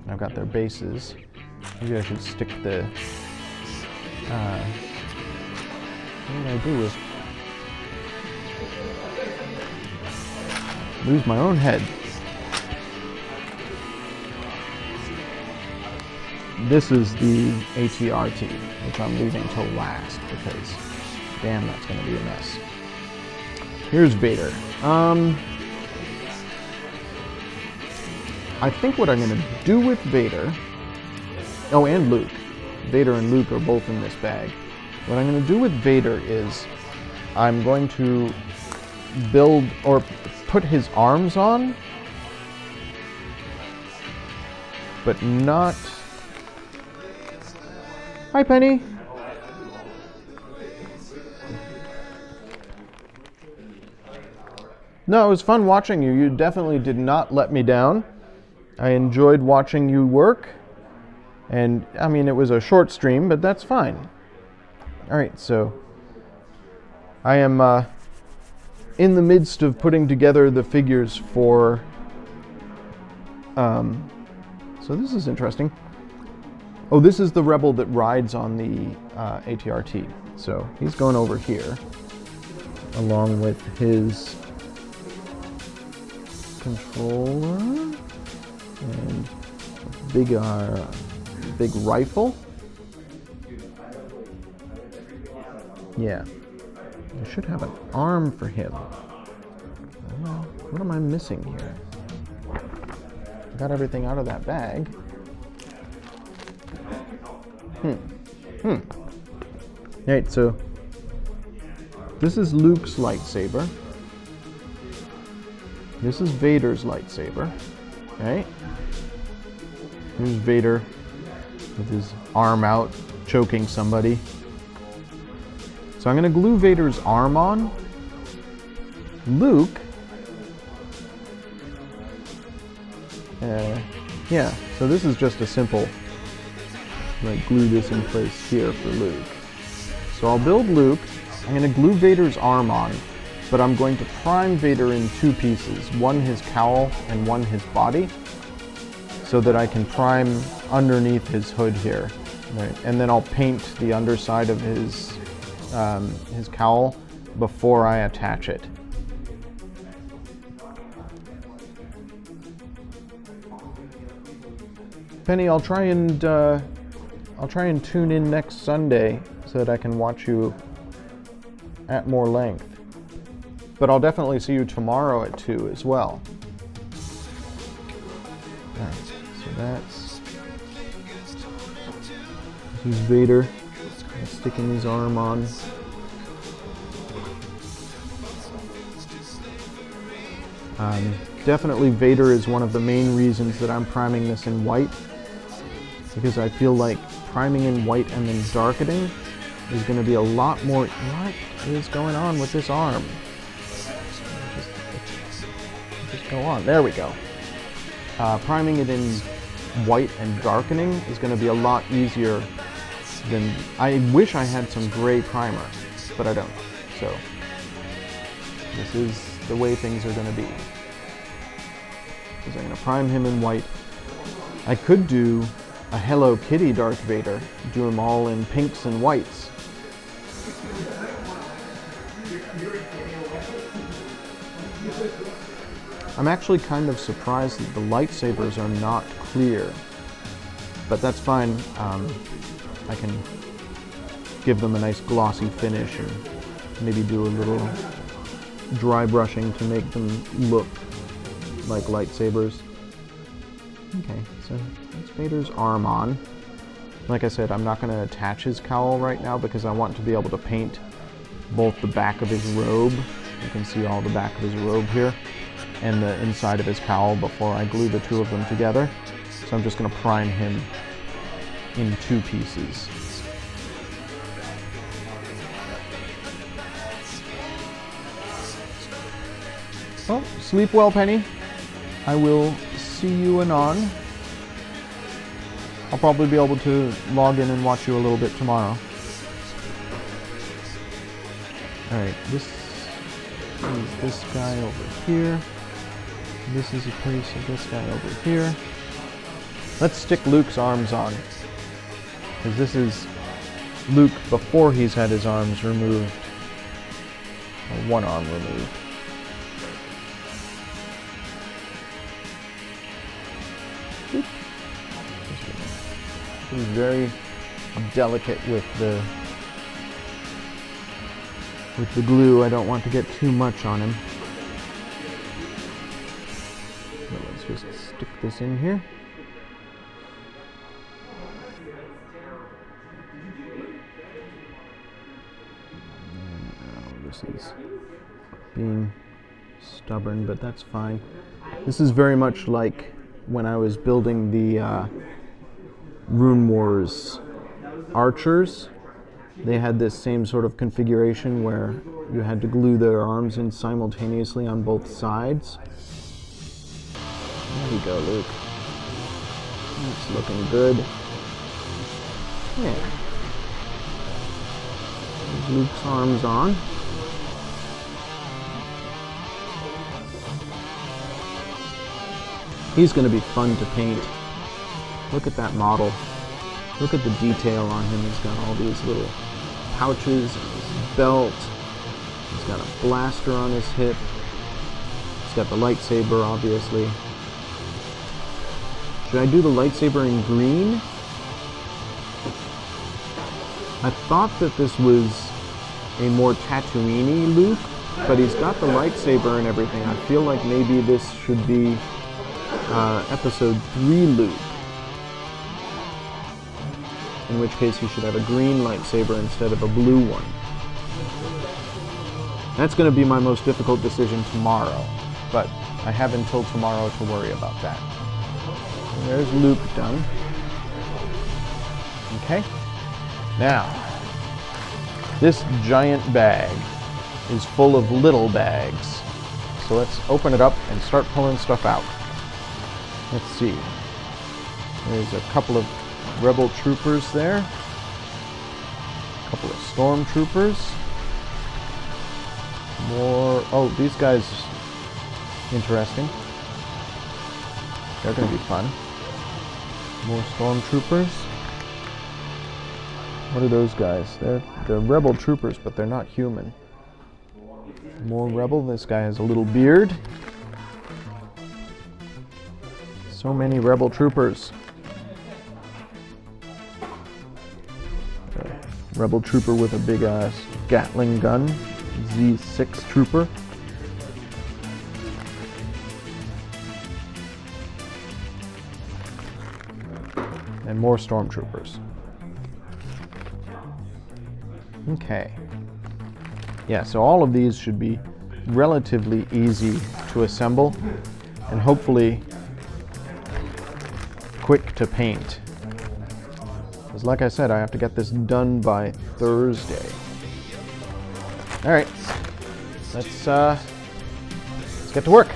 I've got their bases. Maybe I should stick the, what did I do is lose my own head. This is the ATRT, which I'm leaving till last because, damn, that's going to be a mess. Here's Vader. I think what I'm going to do with Vader, oh, and Luke. Vader and Luke are both in this bag. What I'm going to do with Vader is I'm going to build or put his arms on, but not... Hi, Penny. No, it was fun watching you. You definitely did not let me down. I enjoyed watching you work. And, I mean, it was a short stream, but that's fine. Alright, so I am in the midst of putting together the figures for... so this is interesting. Oh, this is the rebel that rides on the ATRT. So he's going over here, along with his controller and big rifle. Yeah, I should have an arm for him. What am I missing here? I got everything out of that bag. Alright, so this is Luke's lightsaber. This is Vader's lightsaber. Okay. Here's Vader with his arm out, choking somebody. So I'm going to glue Vader's arm on. Luke Yeah, so this is just a simple, like, glue this in place here for Luke. So I'll build Luke. I'm going to glue Vader's arm on, but I'm going to prime Vader in two pieces, one his cowl and one his body, so that I can prime underneath his hood here. Right. And then I'll paint the underside of his cowl before I attach it. Penny, I'll try and tune in next Sunday so that I can watch you at more length. But I'll definitely see you tomorrow at 2 as well. Alright, so that's Vader sticking his arm on. Definitely Vader is one of the main reasons that I'm priming this in white, because I feel like priming in white and then darkening is going to be a lot more. What is going on with this arm? Just go on. There we go. Priming it in white and darkening is going to be a lot easier than. I wish I had some gray primer, but I don't. So this is the way things are going to be. Because I'm going to prime him in white. I could do a Hello Kitty Darth Vader, do them all in pinks and whites. I'm actually kind of surprised that the lightsabers are not clear, but that's fine. I can give them a nice glossy finish and maybe do a little dry brushing to make them look like lightsabers. Okay, so that's Vader's arm on. Like I said, I'm not going to attach his cowl right now because I want to be able to paint both the back of his robe. You can see all the back of his robe here, and the inside of his cowl before I glue the two of them together. So I'm just going to prime him in two pieces. Well, sleep well, Penny. I will see you anon. I'll probably be able to log in and watch you a little bit tomorrow. Alright, this is this guy over here. This is a piece of this guy over here. Let's stick Luke's arms on, because this is Luke before he's had his arms removed, or one arm removed. He's very delicate with the glue. I don't want to get too much on him. So let's just stick this in here. Oh, this is being stubborn, but that's fine. This is very much like when I was building the Rune Wars archers. They had this same sort of configuration where you had to glue their arms in simultaneously on both sides. There we go, Luke. That's looking good. Yeah. There's Luke's arms on. He's going to be fun to paint. Look at that model. Look at the detail on him. He's got all these little pouches and his belt. He's got a blaster on his hip. He's got the lightsaber, obviously. Should I do the lightsaber in green? I thought that this was a more Tatooine-y Luke, but he's got the lightsaber and everything. I feel like maybe this should be Episode 3 Luke. In which case he should have a green lightsaber instead of a blue one. That's going to be my most difficult decision tomorrow, but I have until tomorrow to worry about that. And there's Luke done. Okay. Now, this giant bag is full of little bags. So let's open it up and start pulling stuff out. Let's see. There's a couple of rebel troopers there. A couple of stormtroopers. More... Oh, these guys... Interesting. They're going to be fun. More stormtroopers. What are those guys? They're rebel troopers, but they're not human. More rebel. This guy has a little beard. So many rebel troopers. Rebel trooper with a big ass Gatling gun. Z6 trooper. And more stormtroopers. Okay. Yeah, so all of these should be relatively easy to assemble and hopefully quick to paint. Because like I said, I have to get this done by Thursday. Alright, let's get to work.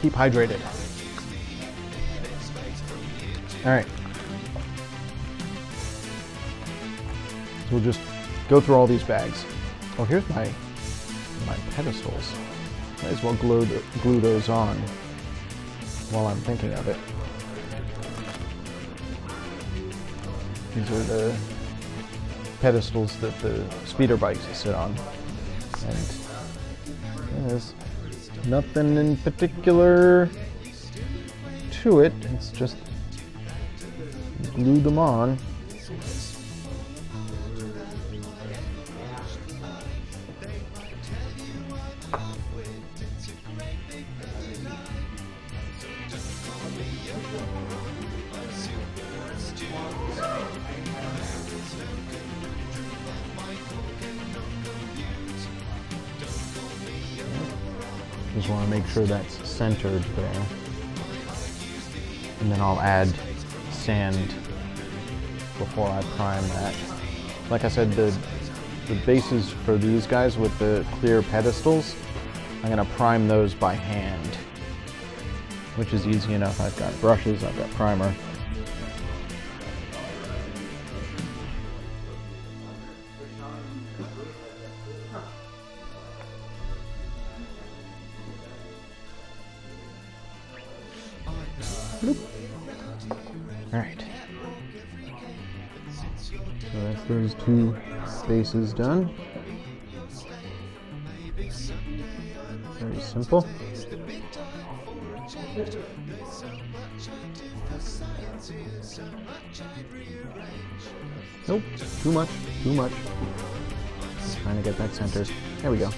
Keep hydrated. Alright. So we'll just go through all these bags. Oh, here's my pedestals. Might as well glue those on while I'm thinking of it. These are the pedestals that the speeder bikes sit on. And there's nothing in particular to it. It's just glue them on. Just want to make sure that's centered there. And then I'll add sand before I prime that. Like I said, the bases for these guys with the clear pedestals, I'm going to prime those by hand, which is easy enough. I've got brushes, I've got primer. Alright. So that's those two bases done. Very simple. Nope, too much. Just trying to get that centered. There we go.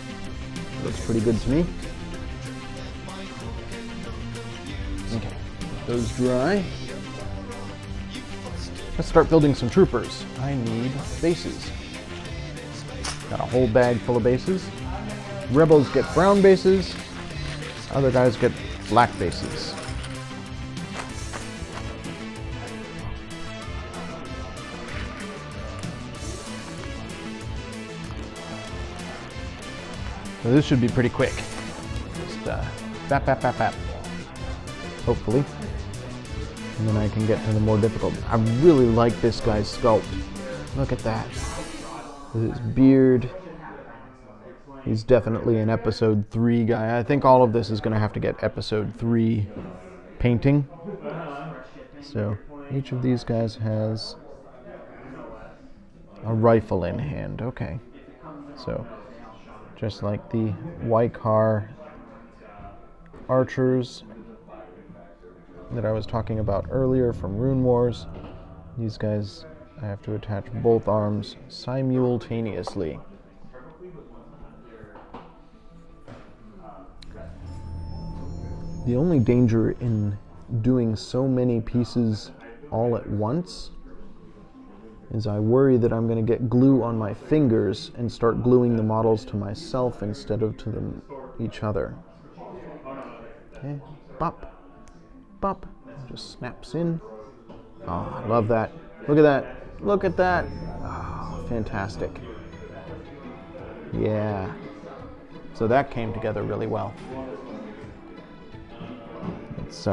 Looks pretty good to me. Okay, those dry. Let's start building some troopers. I need bases. Got a whole bag full of bases. Rebels get brown bases. Other guys get black bases. So this should be pretty quick. Just bap, bap, bap, bap. Hopefully. And then I can get to the more difficult. I really like this guy's sculpt. Look at that. With his beard. He's definitely an episode 3 guy. I think all of this is going to have to get episode 3 painting. So each of these guys has a rifle in hand. Okay. So just like the Wycar archers that I was talking about earlier from Rune Wars, these guys, I have to attach both arms simultaneously. The only danger in doing so many pieces all at once is I worry that I'm going to get glue on my fingers and start gluing the models to myself instead of to each other. Okay, bop. Bop, just snaps in. Oh, I love that. Look at that. Look at that. Oh, fantastic. Yeah, So that came together really well. Let's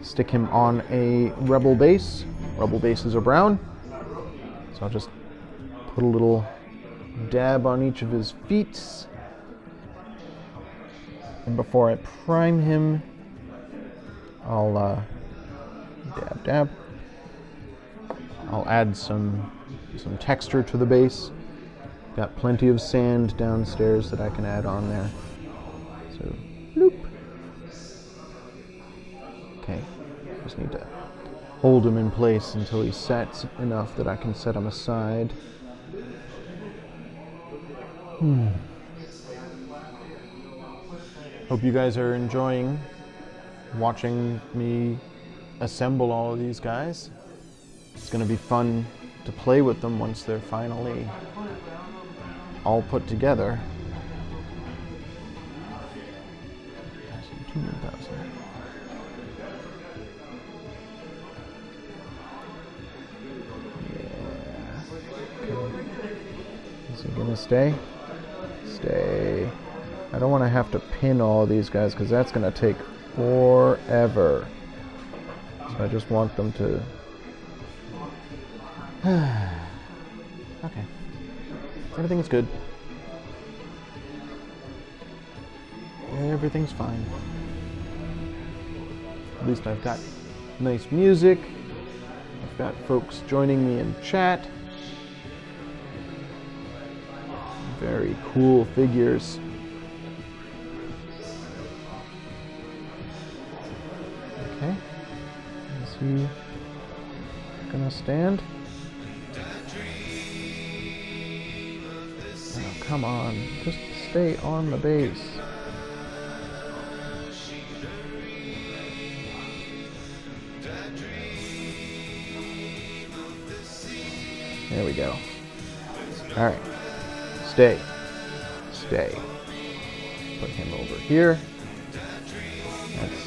stick him on a rebel base. Rebel bases are brown. So I'll just put a little dab on each of his feet. And before I prime him, I'll dab. I'll add some texture to the base. Got plenty of sand downstairs that I can add on there. So, bloop. Okay, just need to hold him in place until he sets enough that I can set him aside. Hope you guys are enjoying watching me assemble all of these guys. It's going to be fun to play with them once they're finally all put together. Is he gonna stay? Stay. I don't want to have to pin all these guys because that's gonna take forever. So I just want them to... Okay. Everything's good. Everything's fine. At least I've got nice music. I've got folks joining me in chat. Very cool figures. Okay. Is he gonna stand? Oh, come on. Just stay on the base. There we go. Alright. Stay. Stay. Put him over here. That's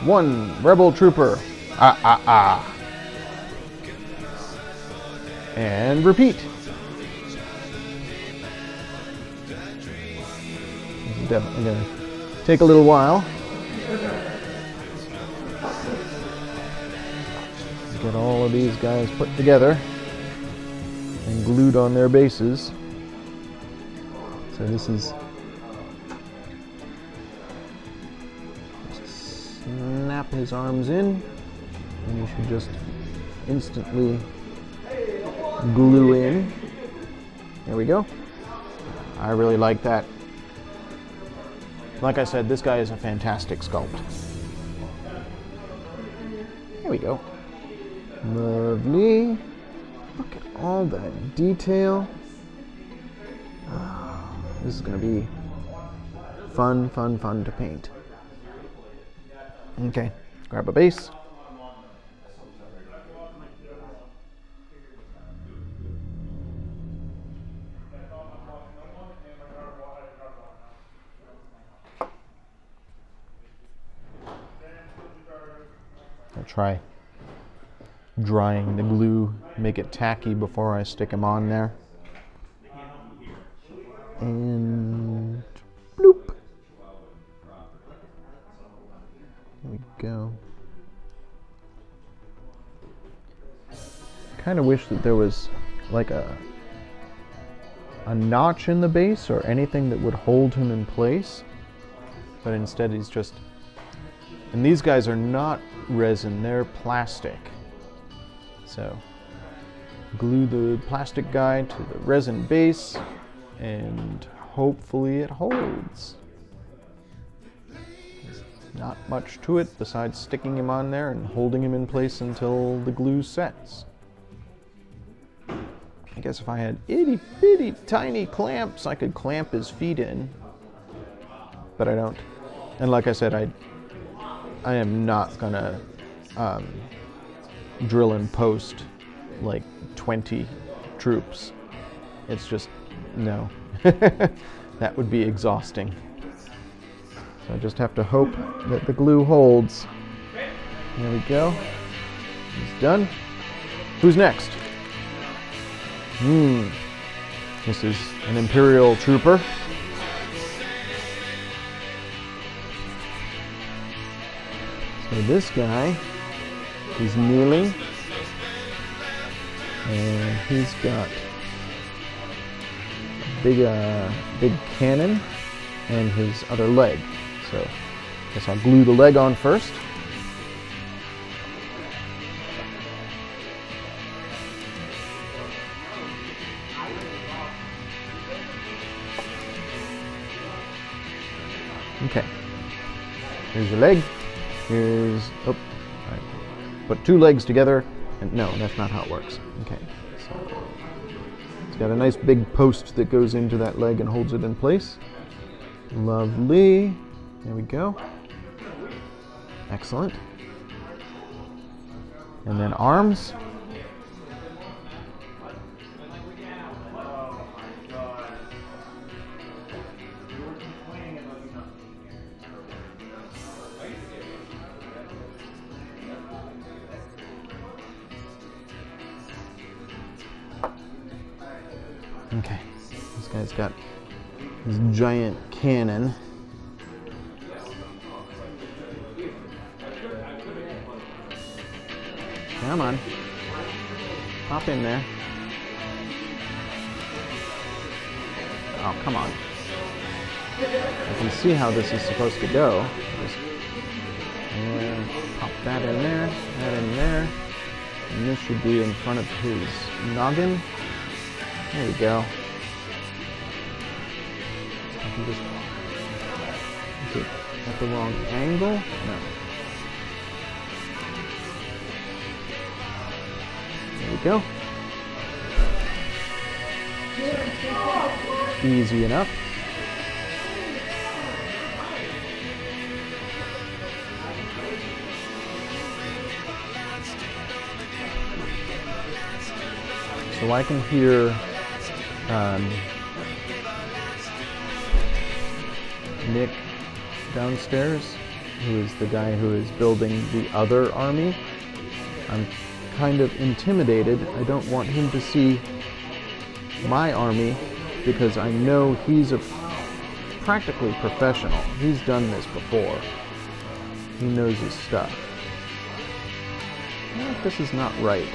one Rebel Trooper. And repeat. This is definitely going to take a little while. Get all of these guys put together and glued on their bases. So this is just snap his arms in, and you should just instantly glue in. There we go. I really like that. Like I said, this guy is a fantastic sculpt. There we go. Lovely. Look at all that detail. This is going to be fun to paint. Okay, grab a base. I'll try drying the glue, make it tacky before I stick them on there. And bloop. There we go. Kind of wish that there was like a notch in the base or anything that would hold him in place, but instead he's just... And these guys are not resin, they're plastic. So glue the plastic guy to the resin base, and hopefully it holds. There's not much to it besides sticking him on there and holding him in place until the glue sets. I guess if I had itty bitty tiny clamps, I could clamp his feet in, but I don't. And like I said, I am not gonna drill and post like 20 troops. It's just, no. That would be exhausting. So I just have to hope that the glue holds. There we go. He's done. Who's next? This is an Imperial Trooper. So this guy, he's kneeling, and he's got a big cannon and his other leg. So I guess I'll glue the leg on first. Okay, here's your leg. Here's, oh, right. Put two legs together, and no, that's not how it works. Okay, so it's got a nice big post that goes into that leg and holds it in place. Lovely. There we go. Excellent. And then arms. Okay, this guy's got his giant cannon. Come on, hop in there. Oh, come on. I can see how this is supposed to go. Just pop that in there, that in there. And this should be in front of his noggin. There we go. I can just... Is it at the wrong angle? No. There we go. Easy enough. So I can hear Nick downstairs, who is the guy who is building the other army. I'm kind of intimidated. I don't want him to see my army because I know he's a practically professional. He's done this before. He knows his stuff. I think this is not right.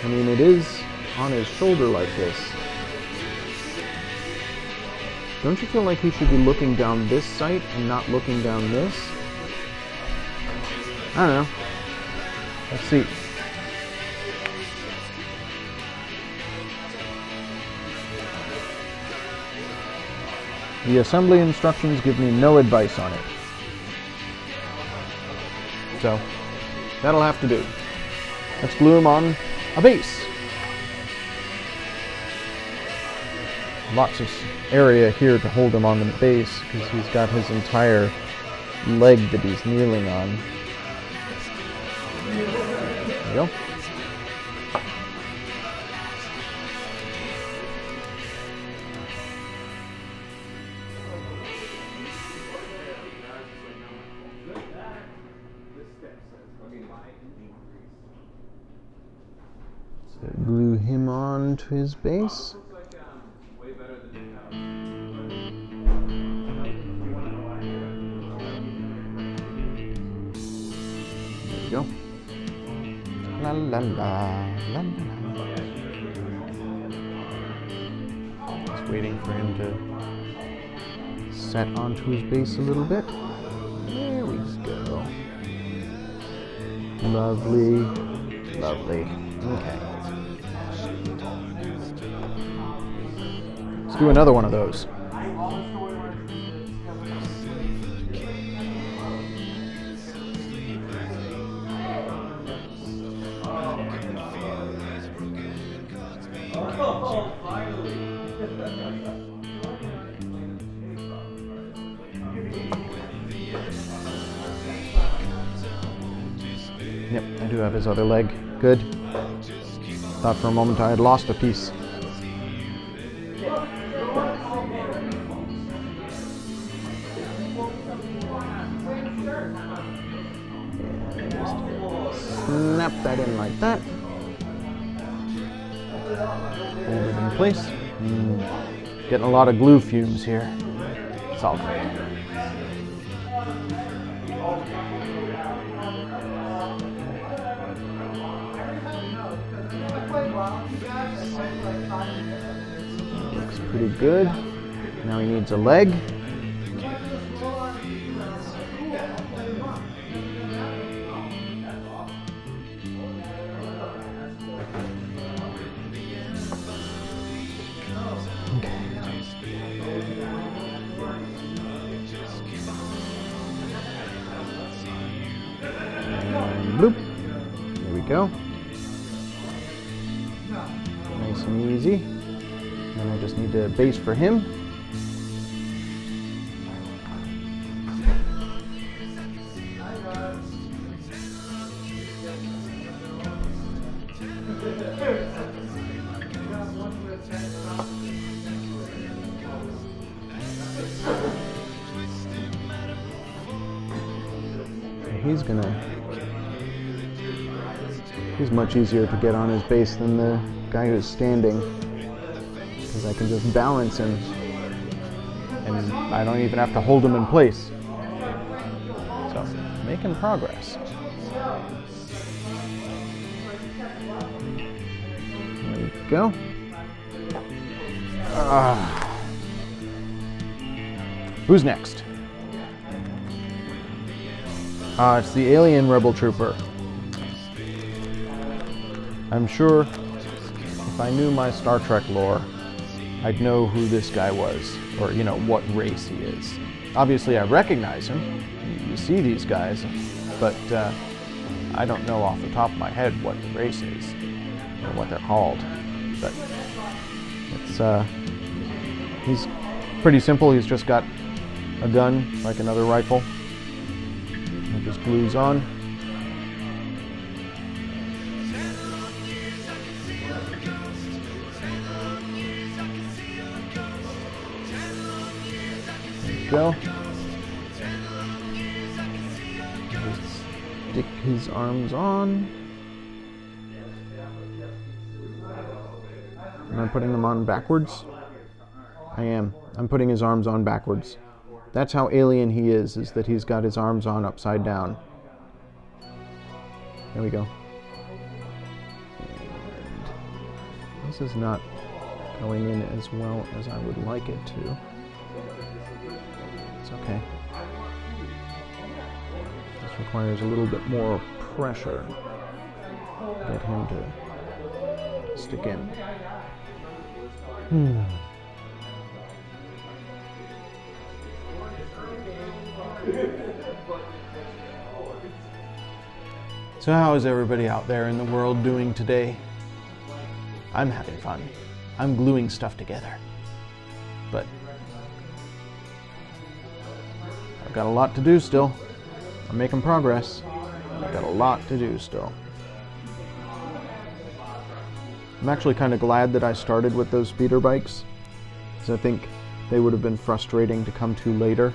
I mean, it is on his shoulder like this. Don't you feel like he should be looking down this sight and not looking down this? I don't know. Let's see. The assembly instructions give me no advice on it. So, that'll have to do. Let's glue him on a base. Lots of area here to hold him on the base because he's got his entire leg that he's kneeling on. There we go. So glue him on to his base. Go. La la la la la. Just waiting for him to set onto his base a little bit. There we go. Lovely, lovely. Okay. Let's do another one of those. Yep, I do have his other leg. Good. Thought for a moment I had lost a piece. And just snap that in like that. Hold it in place. Getting a lot of glue fumes here. It's all good. Looks pretty good. Now he needs a leg. Bloop. There we go. Nice and easy. And I just need a base for him. He's much easier to get on his base than the guy who's standing, because I can just balance him and I don't even have to hold him in place. So, making progress. There we go. Who's next? It's the alien rebel trooper. I'm sure if I knew my Star Trek lore, I'd know who this guy was, or, you know, what race he is. Obviously, I recognize him. You see these guys, but I don't know off the top of my head what the race is, or what they're called. But it's, he's pretty simple. He's just got a gun, like another rifle. It just glues on. Go. Just stick his arms on. Am I putting them on backwards? I am. I'm putting his arms on backwards. That's how alien he is that he's got his arms on upside down. There we go. And this is not going in as well as I would like it to. It's okay. This requires a little bit more pressure to get him to stick in. So how is everybody out there in the world doing today? I'm having fun. I'm gluing stuff together. But I've got a lot to do still. I'm making progress. I've got a lot to do still. I'm actually kind of glad that I started with those speeder bikes, because I think they would have been frustrating to come to later.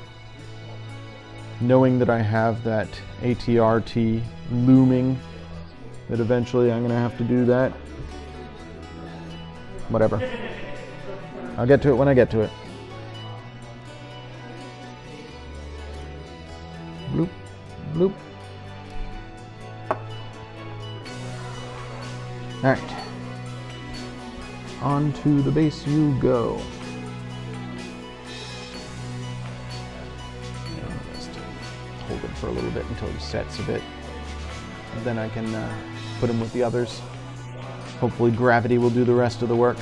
Knowing that I have that ATRT looming, that eventually I'm going to have to do that. Whatever. I'll get to it when I get to it. Bloop, bloop. Alright. On to the base you go. Just hold him for a little bit until he sets a bit. And then I can put him with the others. Hopefully gravity will do the rest of the work.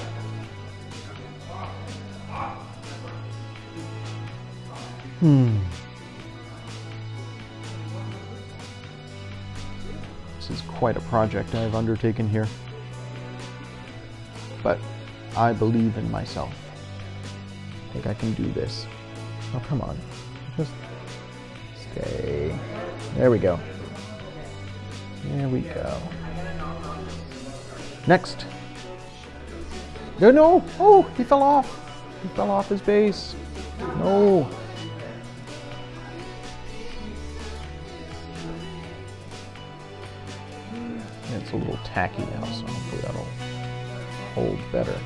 This is quite a project I've undertaken here. But I believe in myself. I think I can do this. Oh, come on. Just stay. There we go. There we go. Next. No, no! Oh, he fell off. He fell off his base. No. It's a little tacky now, so hopefully that'll hold better.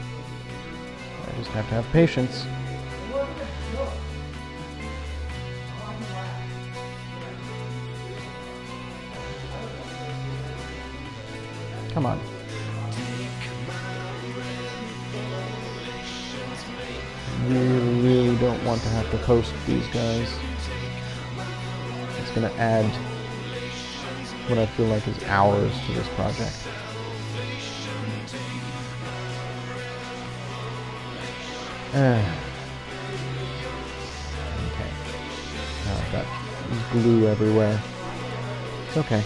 I just have to have patience. Come on. Really don't want to have to post these guys. It's going to add what I feel like is hours to this project. Okay. Now I've got glue everywhere. It's okay.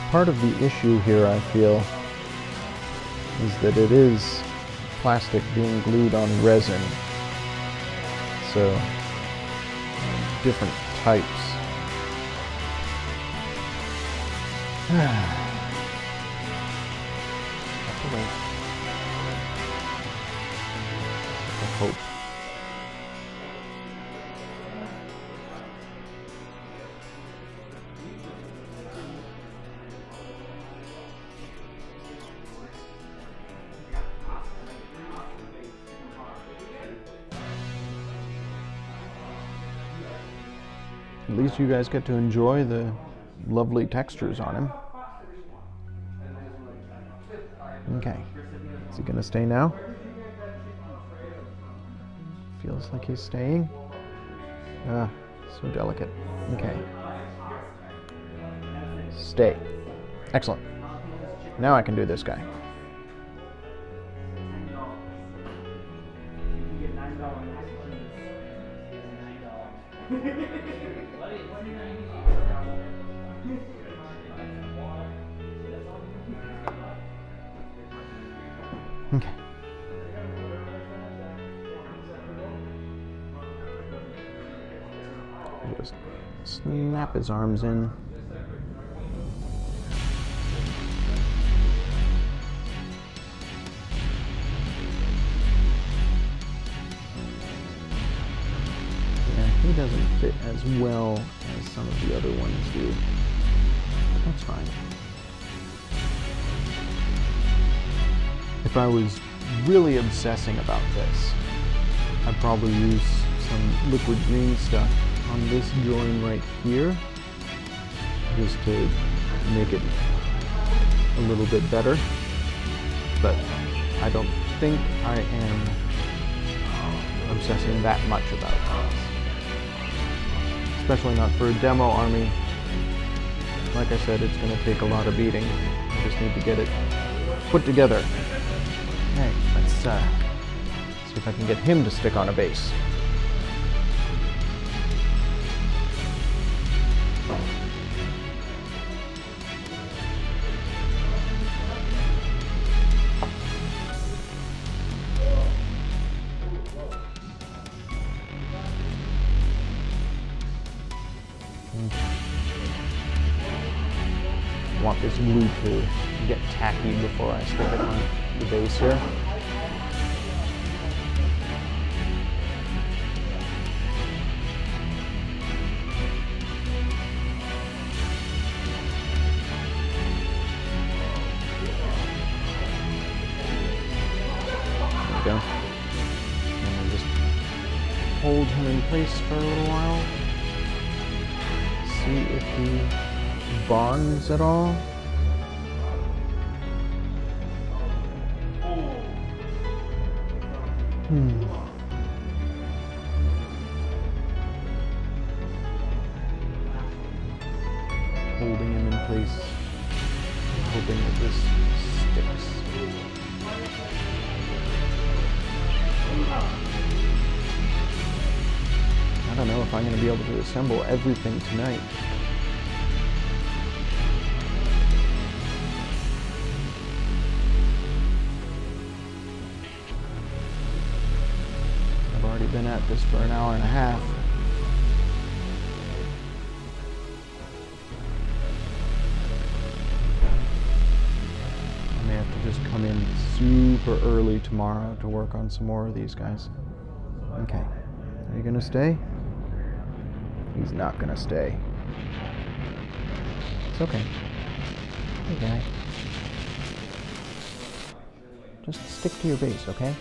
Part of the issue here, I feel, is that it is plastic being glued on resin. So, different types. I hope. At least you guys get to enjoy the lovely textures on him. Okay, is he gonna stay now? Feels like he's staying. Ah, so delicate. Okay. Stay. Excellent. Now I can do this guy. Okay. Just snap his arms in. Yeah, he doesn't fit as well as some of the other ones do. That's fine. If I was really obsessing about this, I'd probably use some liquid green stuff on this join right here, just to make it a little bit better. But I don't think I am obsessing that much about this. Especially not for a demo army. Like I said, it's going to take a lot of beating. I just need to get it put together. Okay, let's see if I can get him to stick on a base. I want this glue to get tacky before I stick it on the base here. There we go. And we'll just hold him in place for a little while. See if he bonds at all. Holding him in place, hoping that this sticks. I don't know if I'm going to be able to assemble everything tonight. I've already been at this for an hour and a half. I may have to just come in super early tomorrow to work on some more of these guys. Okay, are you gonna stay? He's not gonna stay. It's okay. Hey guy. Just stick to your base, okay?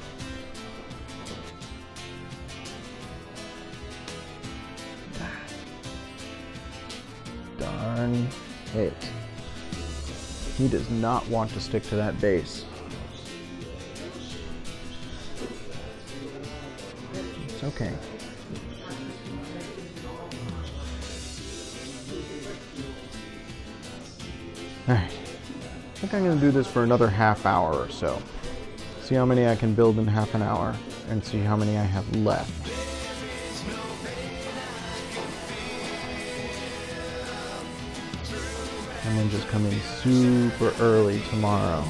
Darn it. He does not want to stick to that base. It's okay. Alright. I think I'm going to do this for another half hour or so. See how many I can build in half an hour, and see how many I have left. And then just come in super early tomorrow.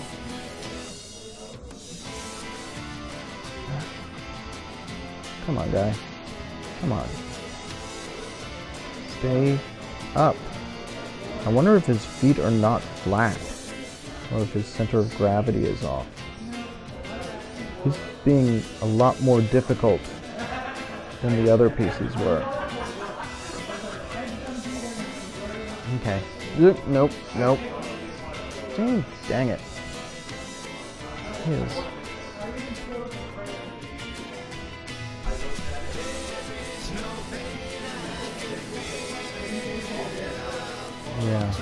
Come on, guy. Come on. Stay up. I wonder if his feet are not flat, or if his center of gravity is off. He's being a lot more difficult than the other pieces were. Okay. Nope, nope. Dang it. He is. Yeah.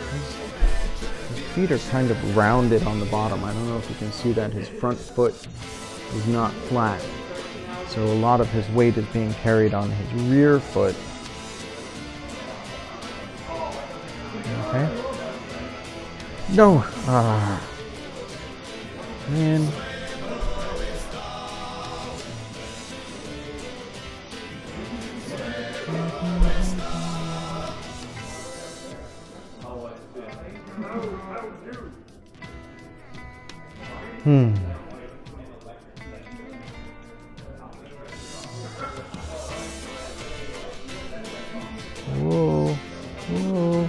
His feet are kind of rounded on the bottom. I don't know if you can see that. His front foot is not flat. So a lot of his weight is being carried on his rear foot. Okay. No! Man. Whoa. Whoa.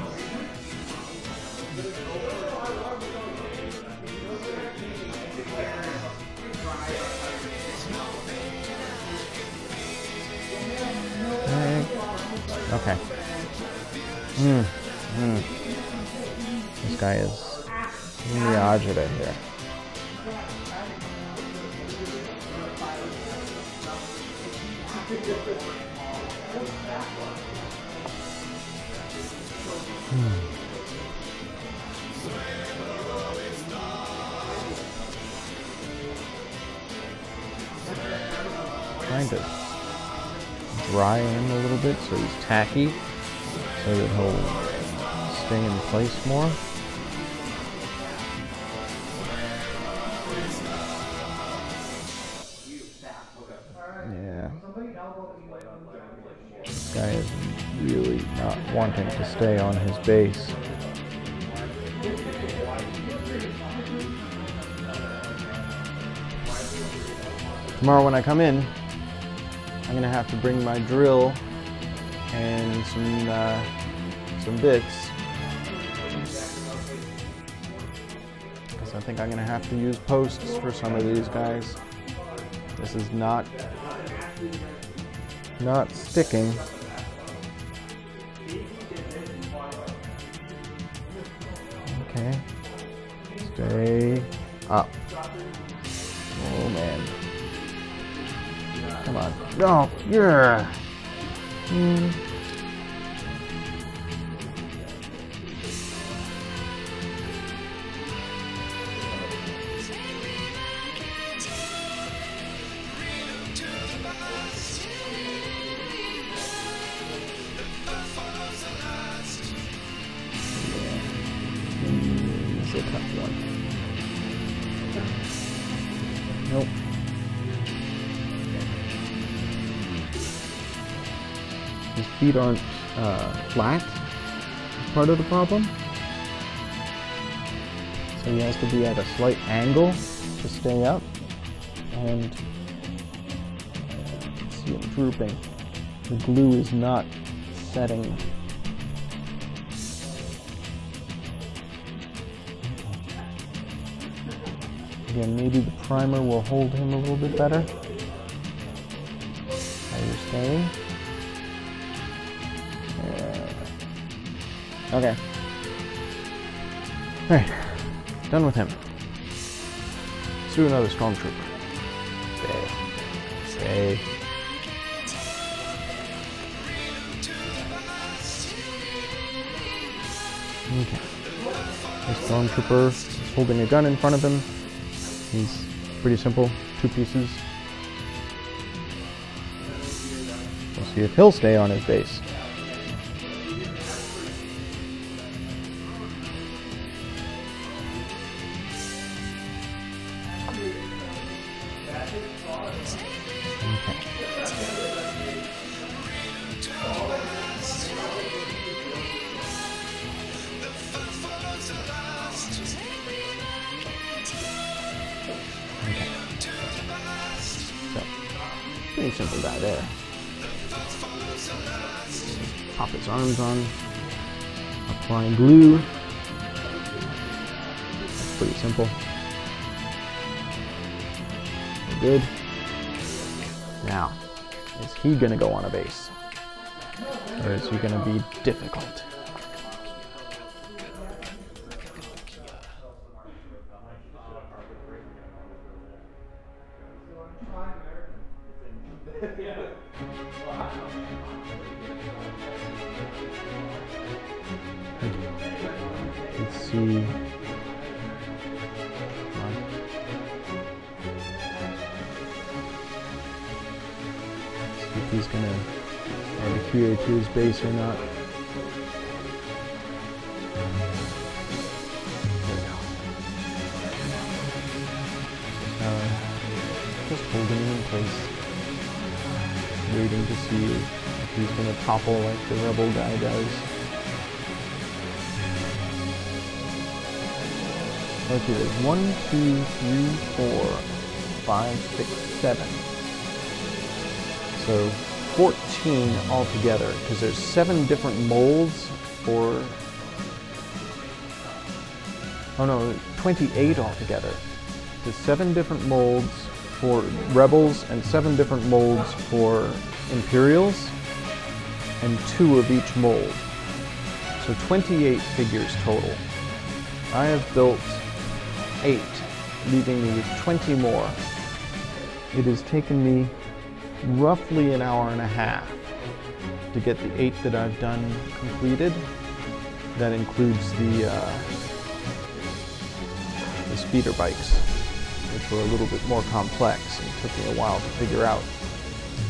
Okay. This guy is in the agita here. Trying to dry him a little bit so he's tacky, so that he'll stay in place more. Yeah. This guy is really not wanting to stay on his base. Tomorrow when I come in, I'm going to have to bring my drill and some bits, because I think I'm going to have to use posts for some of these guys. This is not sticking. Okay, stay up. Oh man. Come on. No, yeah. It's a tough one. Nope. His feet aren't flat, part of the problem. So he has to be at a slight angle to stay up. And see him drooping. The glue is not setting. Again, maybe the primer will hold him a little bit better. Are you staying? Okay. Alright, done with him. Let's do another Stormtrooper. Stay. Okay. The Stormtrooper is holding a gun in front of him. He's pretty simple, 2 pieces. We'll see if he'll stay on his base. Okay. So, pretty simple guy there. Pop his arms on, applying glue. That's pretty simple. Good. Now, is he gonna go on a base? Or is he gonna be difficult? Let's see. If he's gonna adhere to his base or not. Just holding him in place, waiting to see if he's gonna topple like the rebel guy does. Let's do this. 1, 2, 3, 4, 5, 6, 7. So 14 altogether, because there's 7 different molds for, oh no, 28 altogether. There's 7 different molds for Rebels and 7 different molds for Imperials, and 2 of each mold. So 28 figures total. I have built 8, leaving me with 20 more. It has taken me roughly an hour and a half to get the 8 that I've done completed. That includes the speeder bikes, which were a little bit more complex and took me a while to figure out.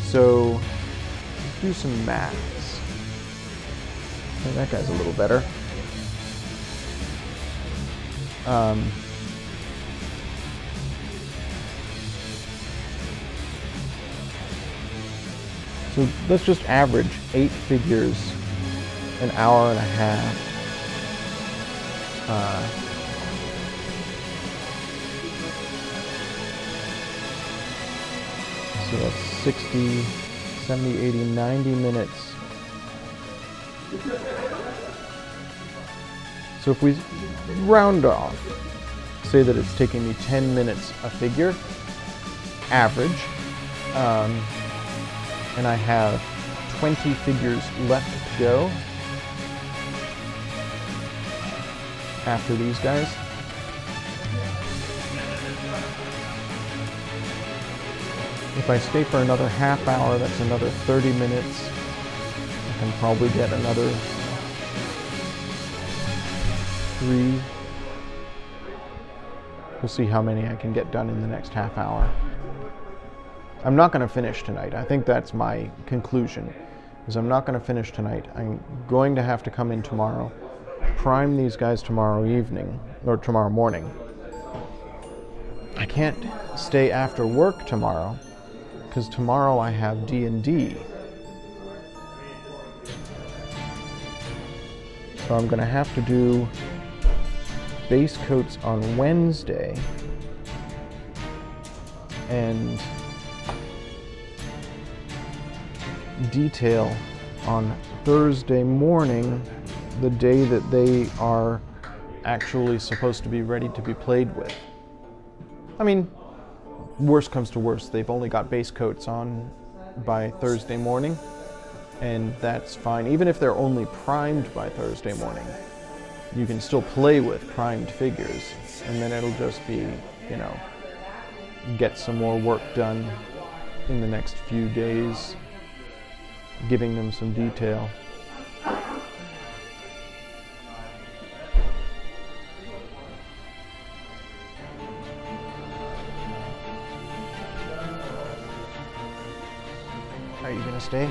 So, let's do some maths. Oh, that guy's a little better. So let's just average 8 figures an hour and a half. So that's 60, 70, 80, 90 minutes. So if we round off, say that it's taking me 10 minutes a figure, average, and I have 20 figures left to go after these guys. If I stay for another half hour, that's another 30 minutes. I can probably get another 3. We'll see how many I can get done in the next half hour. I'm not going to finish tonight. I think that's my conclusion, is I'm not going to finish tonight. I'm going to have to come in tomorrow, prime these guys tomorrow evening, or tomorrow morning. I can't stay after work tomorrow, because tomorrow I have D&D. So I'm going to have to do base coats on Wednesday, and detail on Thursday morning, the day that they are actually supposed to be ready to be played with. I mean, worst comes to worst, they've only got base coats on by Thursday morning, and that's fine. Even if they're only primed by Thursday morning, you can still play with primed figures, and then it'll just be, you know, get some more work done in the next few days, giving them some detail. Are you gonna stay?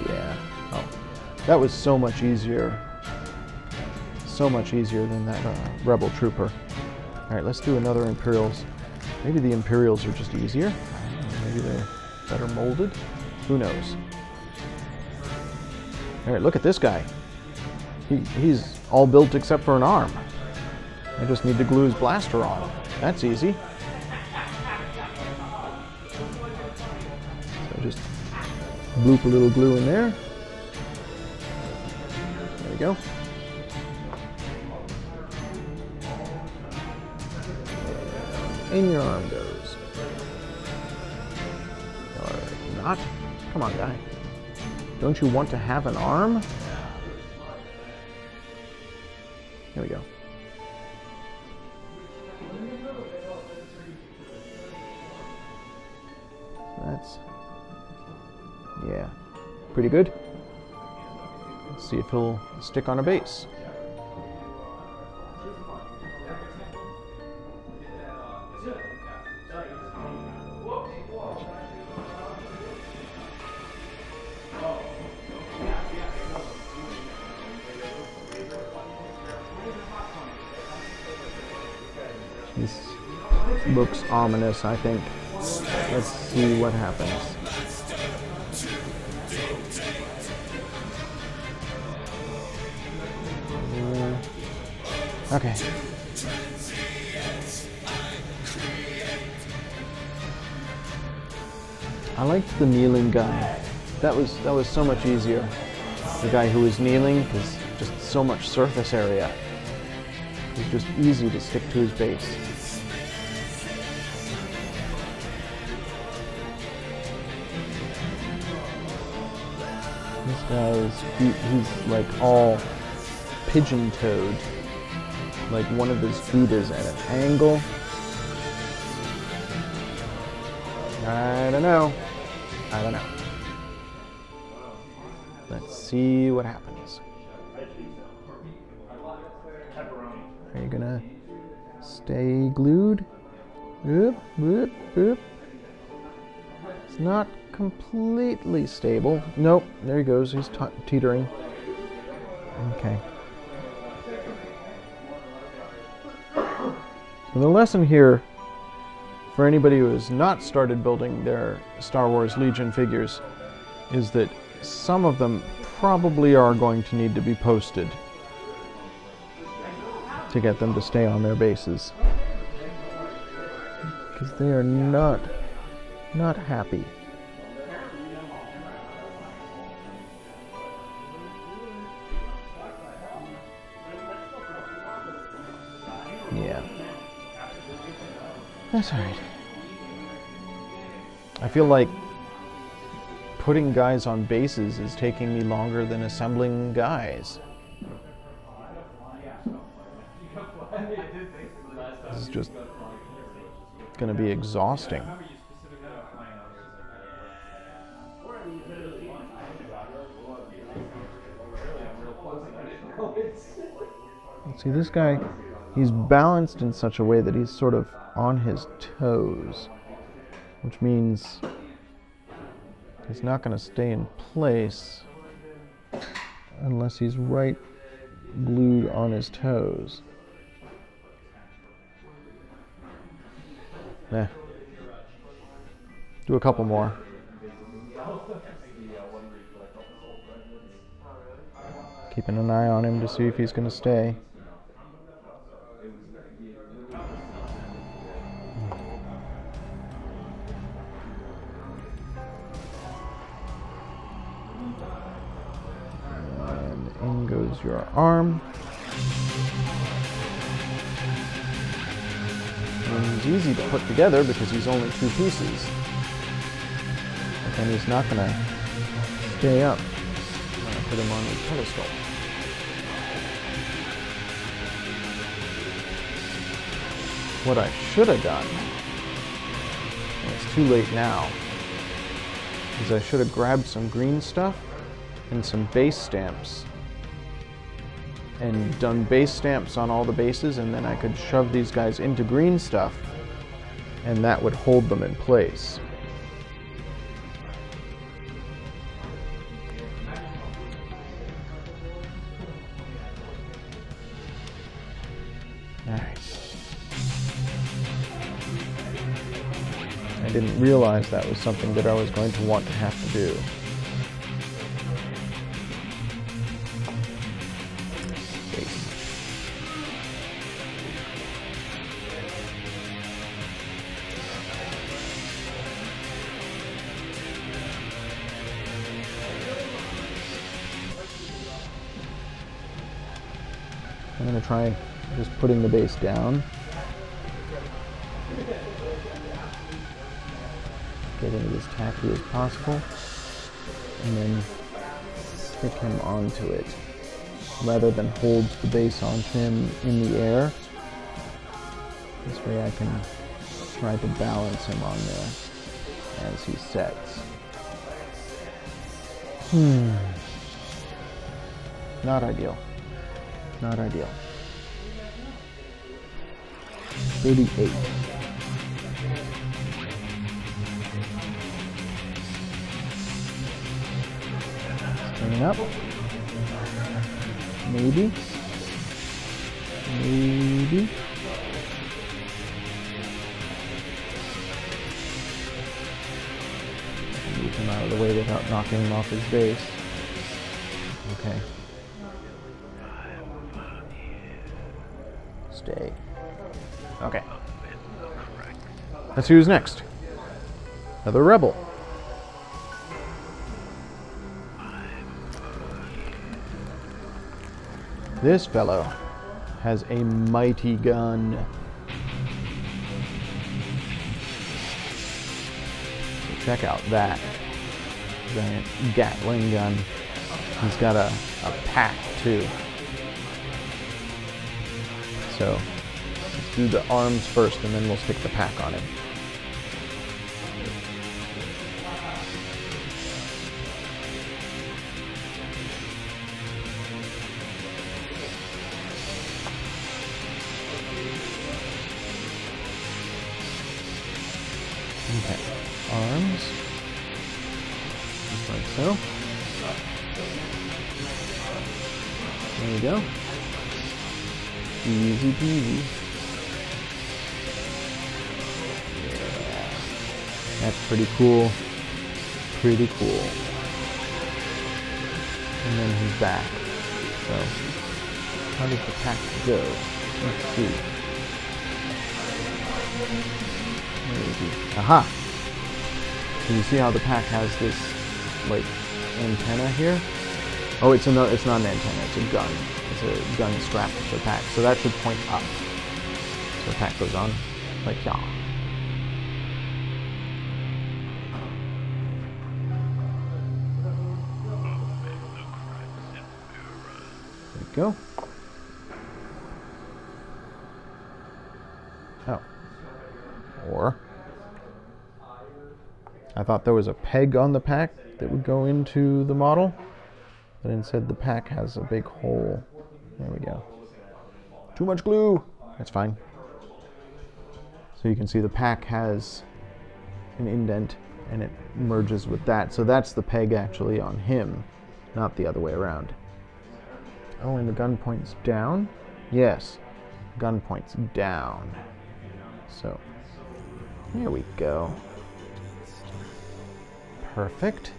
Yeah. Oh, that was so much easier. So much easier than that Rebel Trooper. All right, let's do another Imperials. Maybe the Imperials are just easier. Maybe they're better molded. Who knows? All right, look at this guy. He's all built except for an arm. I just need to glue his blaster on. That's easy. So just bloop a little glue in there. There we go. In your arm goes. Or not. Come on, guy. Don't you want to have an arm? Here we go. That's, yeah, pretty good. Let's see if he'll stick on a base. This looks ominous, I think. Let's see what happens. Okay. I liked the kneeling guy. That was so much easier. The guy who was kneeling, because just so much surface area. It was just easy to stick to his base. This guy he's like all pigeon-toed. Like one of his feet is at an angle. I don't know. I don't know. Let's see what happens. Are you gonna stay glued? Oop, oop, oop. It's not completely stable. Nope, there he goes. He's teetering. Okay. So the lesson here, for anybody who has not started building their Star Wars Legion figures, is that some of them probably are going to need to be posted to get them to stay on their bases, because they are not happy. Yeah. That's all right. I feel like putting guys on bases is taking me longer than assembling guys. This is just going to be exhausting. See, this guy, he's balanced in such a way that he's sort of on his toes, which means he's not going to stay in place unless he's right glued on his toes. Do a couple more. Keeping an eye on him to see if he's going to stay. And in goes your arm. And he's easy to put together because he's only two pieces. But then he's not going to stay up when I put him on the pedestal. what I should have done, and it's too late now, is I should have grabbed some green stuff and some base stamps and done base stamps on all the bases, and then I could shove these guys into green stuff and that would hold them in place. Alright. I didn't realize that was something that I was going to want to have to do. I'm going to try just putting the base down. Getting it as tacky as possible. And then stick him onto it. Rather than hold the base on him in the air. This way I can try to balance him on there as he sets. Not ideal. Not ideal. 38. Turning up. Maybe. Maybe. Move him out of the way without knocking him off his base. Okay. Stay. Okay. Let's see who's next. Another rebel. This fellow has a mighty gun. Check out that giant Gatling gun. He's got a pack too. So let's do the arms first and then we'll stick the pack on him. Okay, arms, just like so. There we go. Easy peasy. Yeah, that's pretty cool. Pretty cool. And then he's back. So, how does the pack go? Let's see. Where is he? Aha! So you see how the pack has this, like, antenna here? Oh, it's not an antenna, it's a gun. It's a gun strapped to the pack. So that should point up. So the pack goes on, like, yeah. There we go. Oh. Or I thought there was a peg on the pack that would go into the model, but instead the pack has a big hole. There we go. Too much glue. That's fine. So you can see the pack has an indent and it merges with that. So that's the peg actually on him, not the other way around. Oh, and the gun points down? Yes, gun points down. So, there we go. Perfect.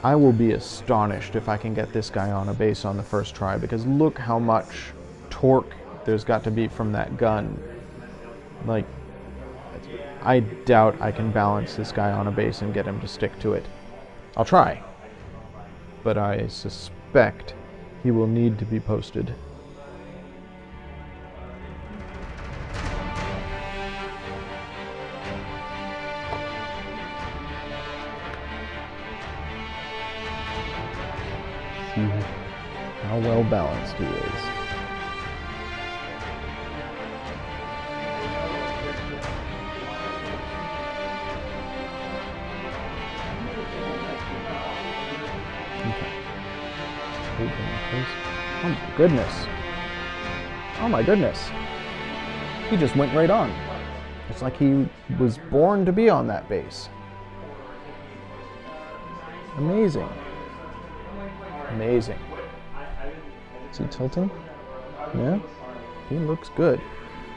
I will be astonished if I can get this guy on a base on the first try, because look how much torque there's got to be from that gun. Like, I doubt I can balance this guy on a base and get him to stick to it. I'll try, but I suspect he will need to be posted. how well balanced he is. Okay. Oh my goodness. Oh my goodness. He just went right on. It's like he was born to be on that base. Amazing. Amazing. Is he tilting? Yeah? He looks good.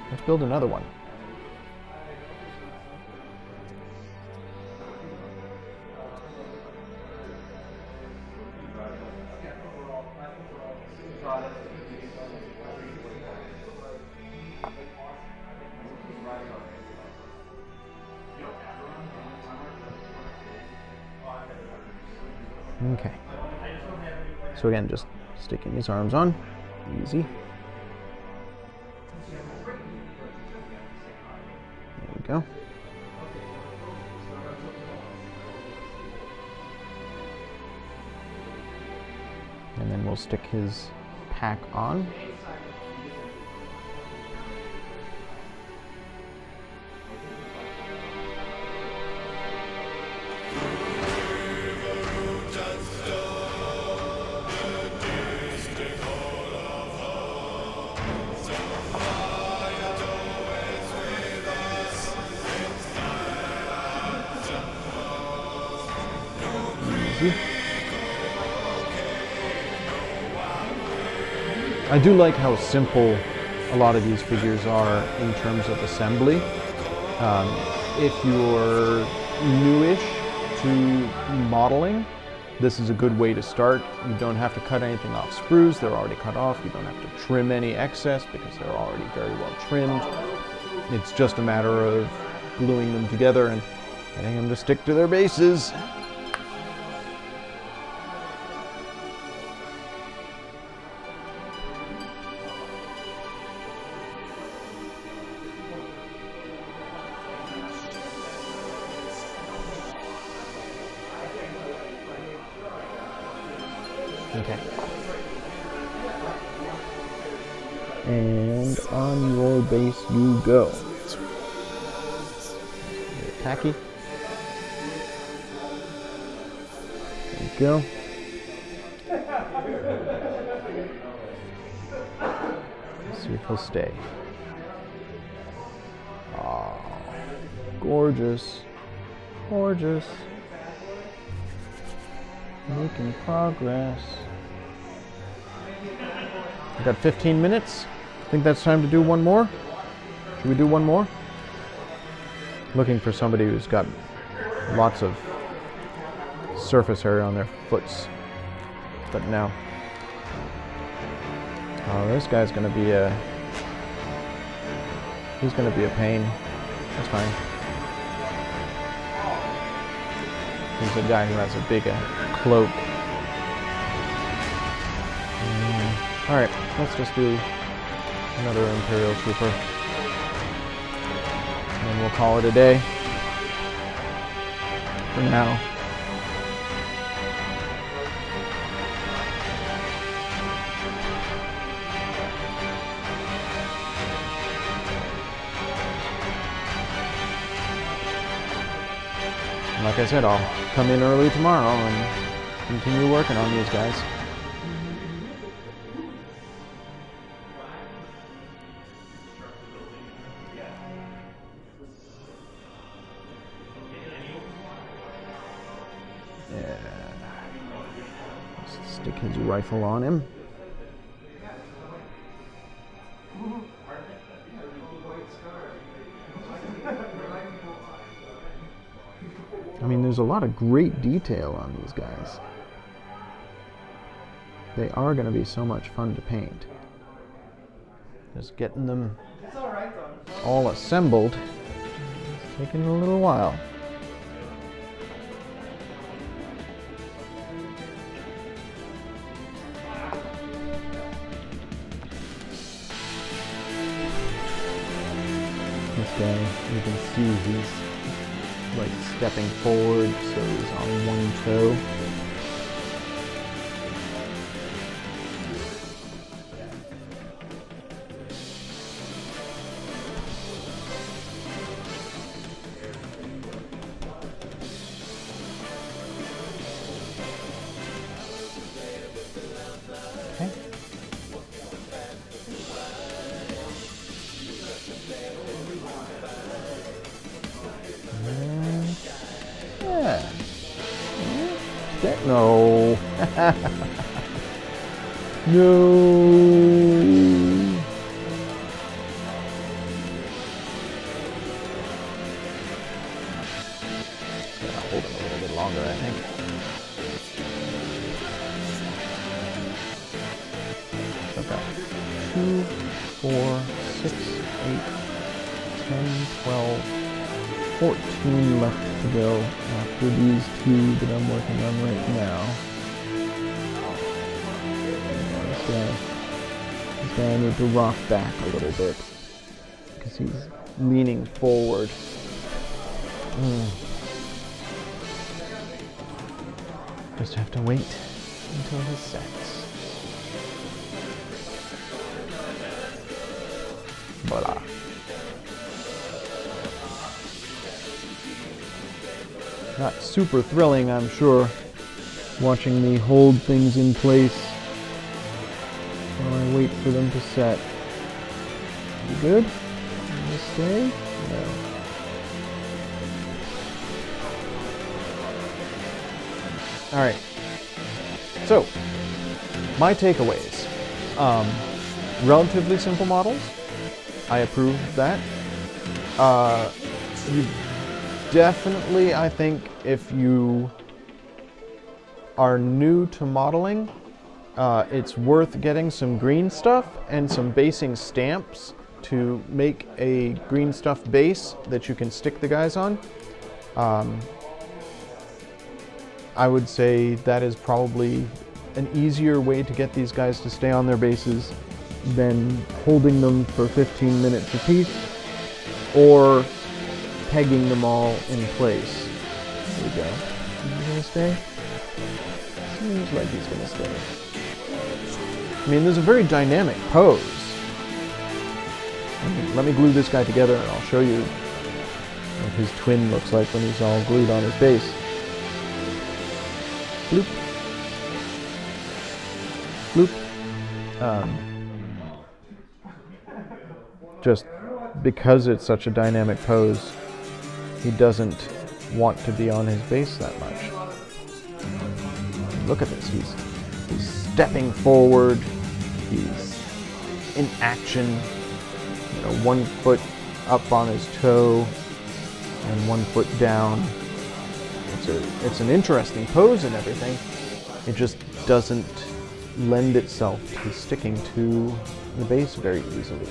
Let's build another one. Okay. So again, just sticking these arms on. Easy. There we go. And then we'll stick his pack on. I do like how simple a lot of these figures are in terms of assembly. If you're newish to modeling, this is a good way to start. You don't have to cut anything off sprues, they're already cut off. You don't have to trim any excess because they're already very well trimmed. It's just a matter of gluing them together and getting them to stick to their bases. Okay. And on your base you go. Tacky. There you go. Let's see if he'll stay. Oh, gorgeous. Gorgeous. Making progress. I got 15 minutes. I think that's time to do one more. Should we do one more? Looking for somebody who's got lots of surface area on their foots. But no. Oh, this guy's gonna be a... He's gonna be a pain. That's fine. He's a guy who has a big cloak. Alright, let's just do another Imperial Trooper. And then we'll call it a day. For now. Like I said, I'll come in early tomorrow and continue working on these guys. Yeah. Just stick his rifle on him. I mean, there's a lot of great detail on these guys. They are going to be so much fun to paint. Just getting them all assembled is taking a little while. This guy, you can see he's like stepping forward, so he's on one toe. Yeah. No. No. Hold it a little bit longer, I think. I've got 2, 4, 6, 8, 10, 12, 14 left to go after these 2 that I'm working on right now. This guy I need to rock back a little bit because he's leaning forward. Just have to wait until he sets. Voila. Not super thrilling, I'm sure, watching me hold things in place while I wait for them to set. You good? Can you stay? No. Alright, so, my takeaways. Relatively simple models. I approve of that. You definitely, I think, if you are new to modeling, it's worth getting some green stuff and some basing stamps to make a green stuff base that you can stick the guys on. I would say that is probably an easier way to get these guys to stay on their bases than holding them for 15 minutes apiece or pegging them all in place. There we go. Is he gonna stay? Seems like he's gonna stay. I mean, there's a very dynamic pose. Let me glue this guy together and I'll show you what his twin looks like when he's all glued on his base. Bloop. Bloop. Just because it's such a dynamic pose, he doesn't want to be on his base that much. Look at this. He's stepping forward. He's in action. You know, 1 foot up on his toe and 1 foot down. It's an interesting pose and everything. It just doesn't lend itself to sticking to the base very easily.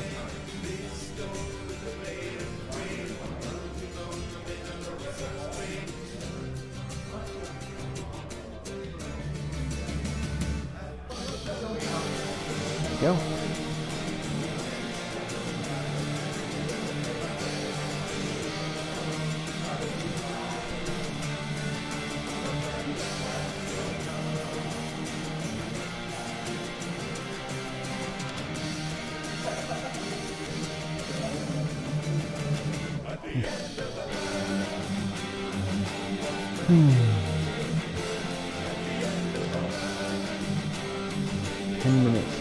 There we go.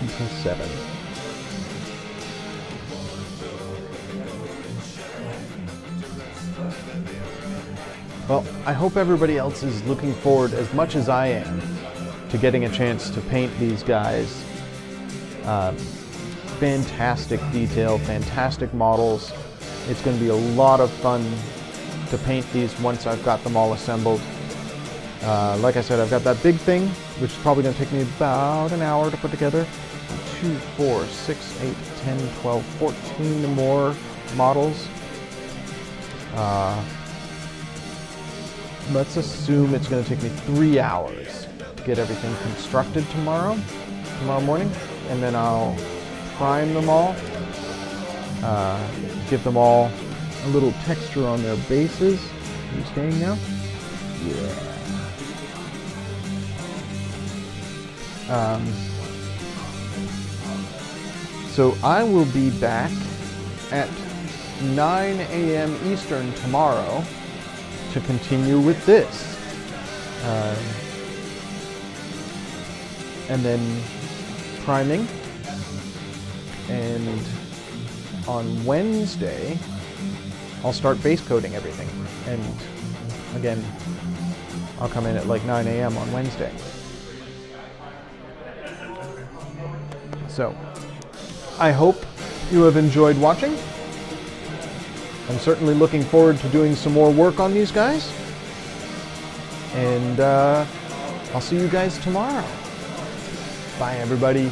Until 7. Well, I hope everybody else is looking forward as much as I am to getting a chance to paint these guys. Fantastic detail, fantastic models. It's going to be a lot of fun to paint these once I've got them all assembled. Like I said, I've got that big thing, which is probably going to take me about an hour to put together. 2, 4, 6, 8, 10, 12, 14 more models. Let's assume it's going to take me 3 hours to get everything constructed tomorrow morning, and then I'll prime them all, give them all a little texture on their bases. Are you staying now? Yeah. So I will be back at 9 a.m. Eastern tomorrow to continue with this. And then priming. And on Wednesday, I'll start base coating everything. And again, I'll come in at like 9 a.m. on Wednesday. So, I hope you have enjoyed watching. I'm certainly looking forward to doing some more work on these guys. And I'll see you guys tomorrow. Bye, everybody.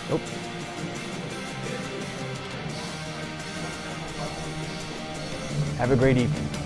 Nope. Have a great evening.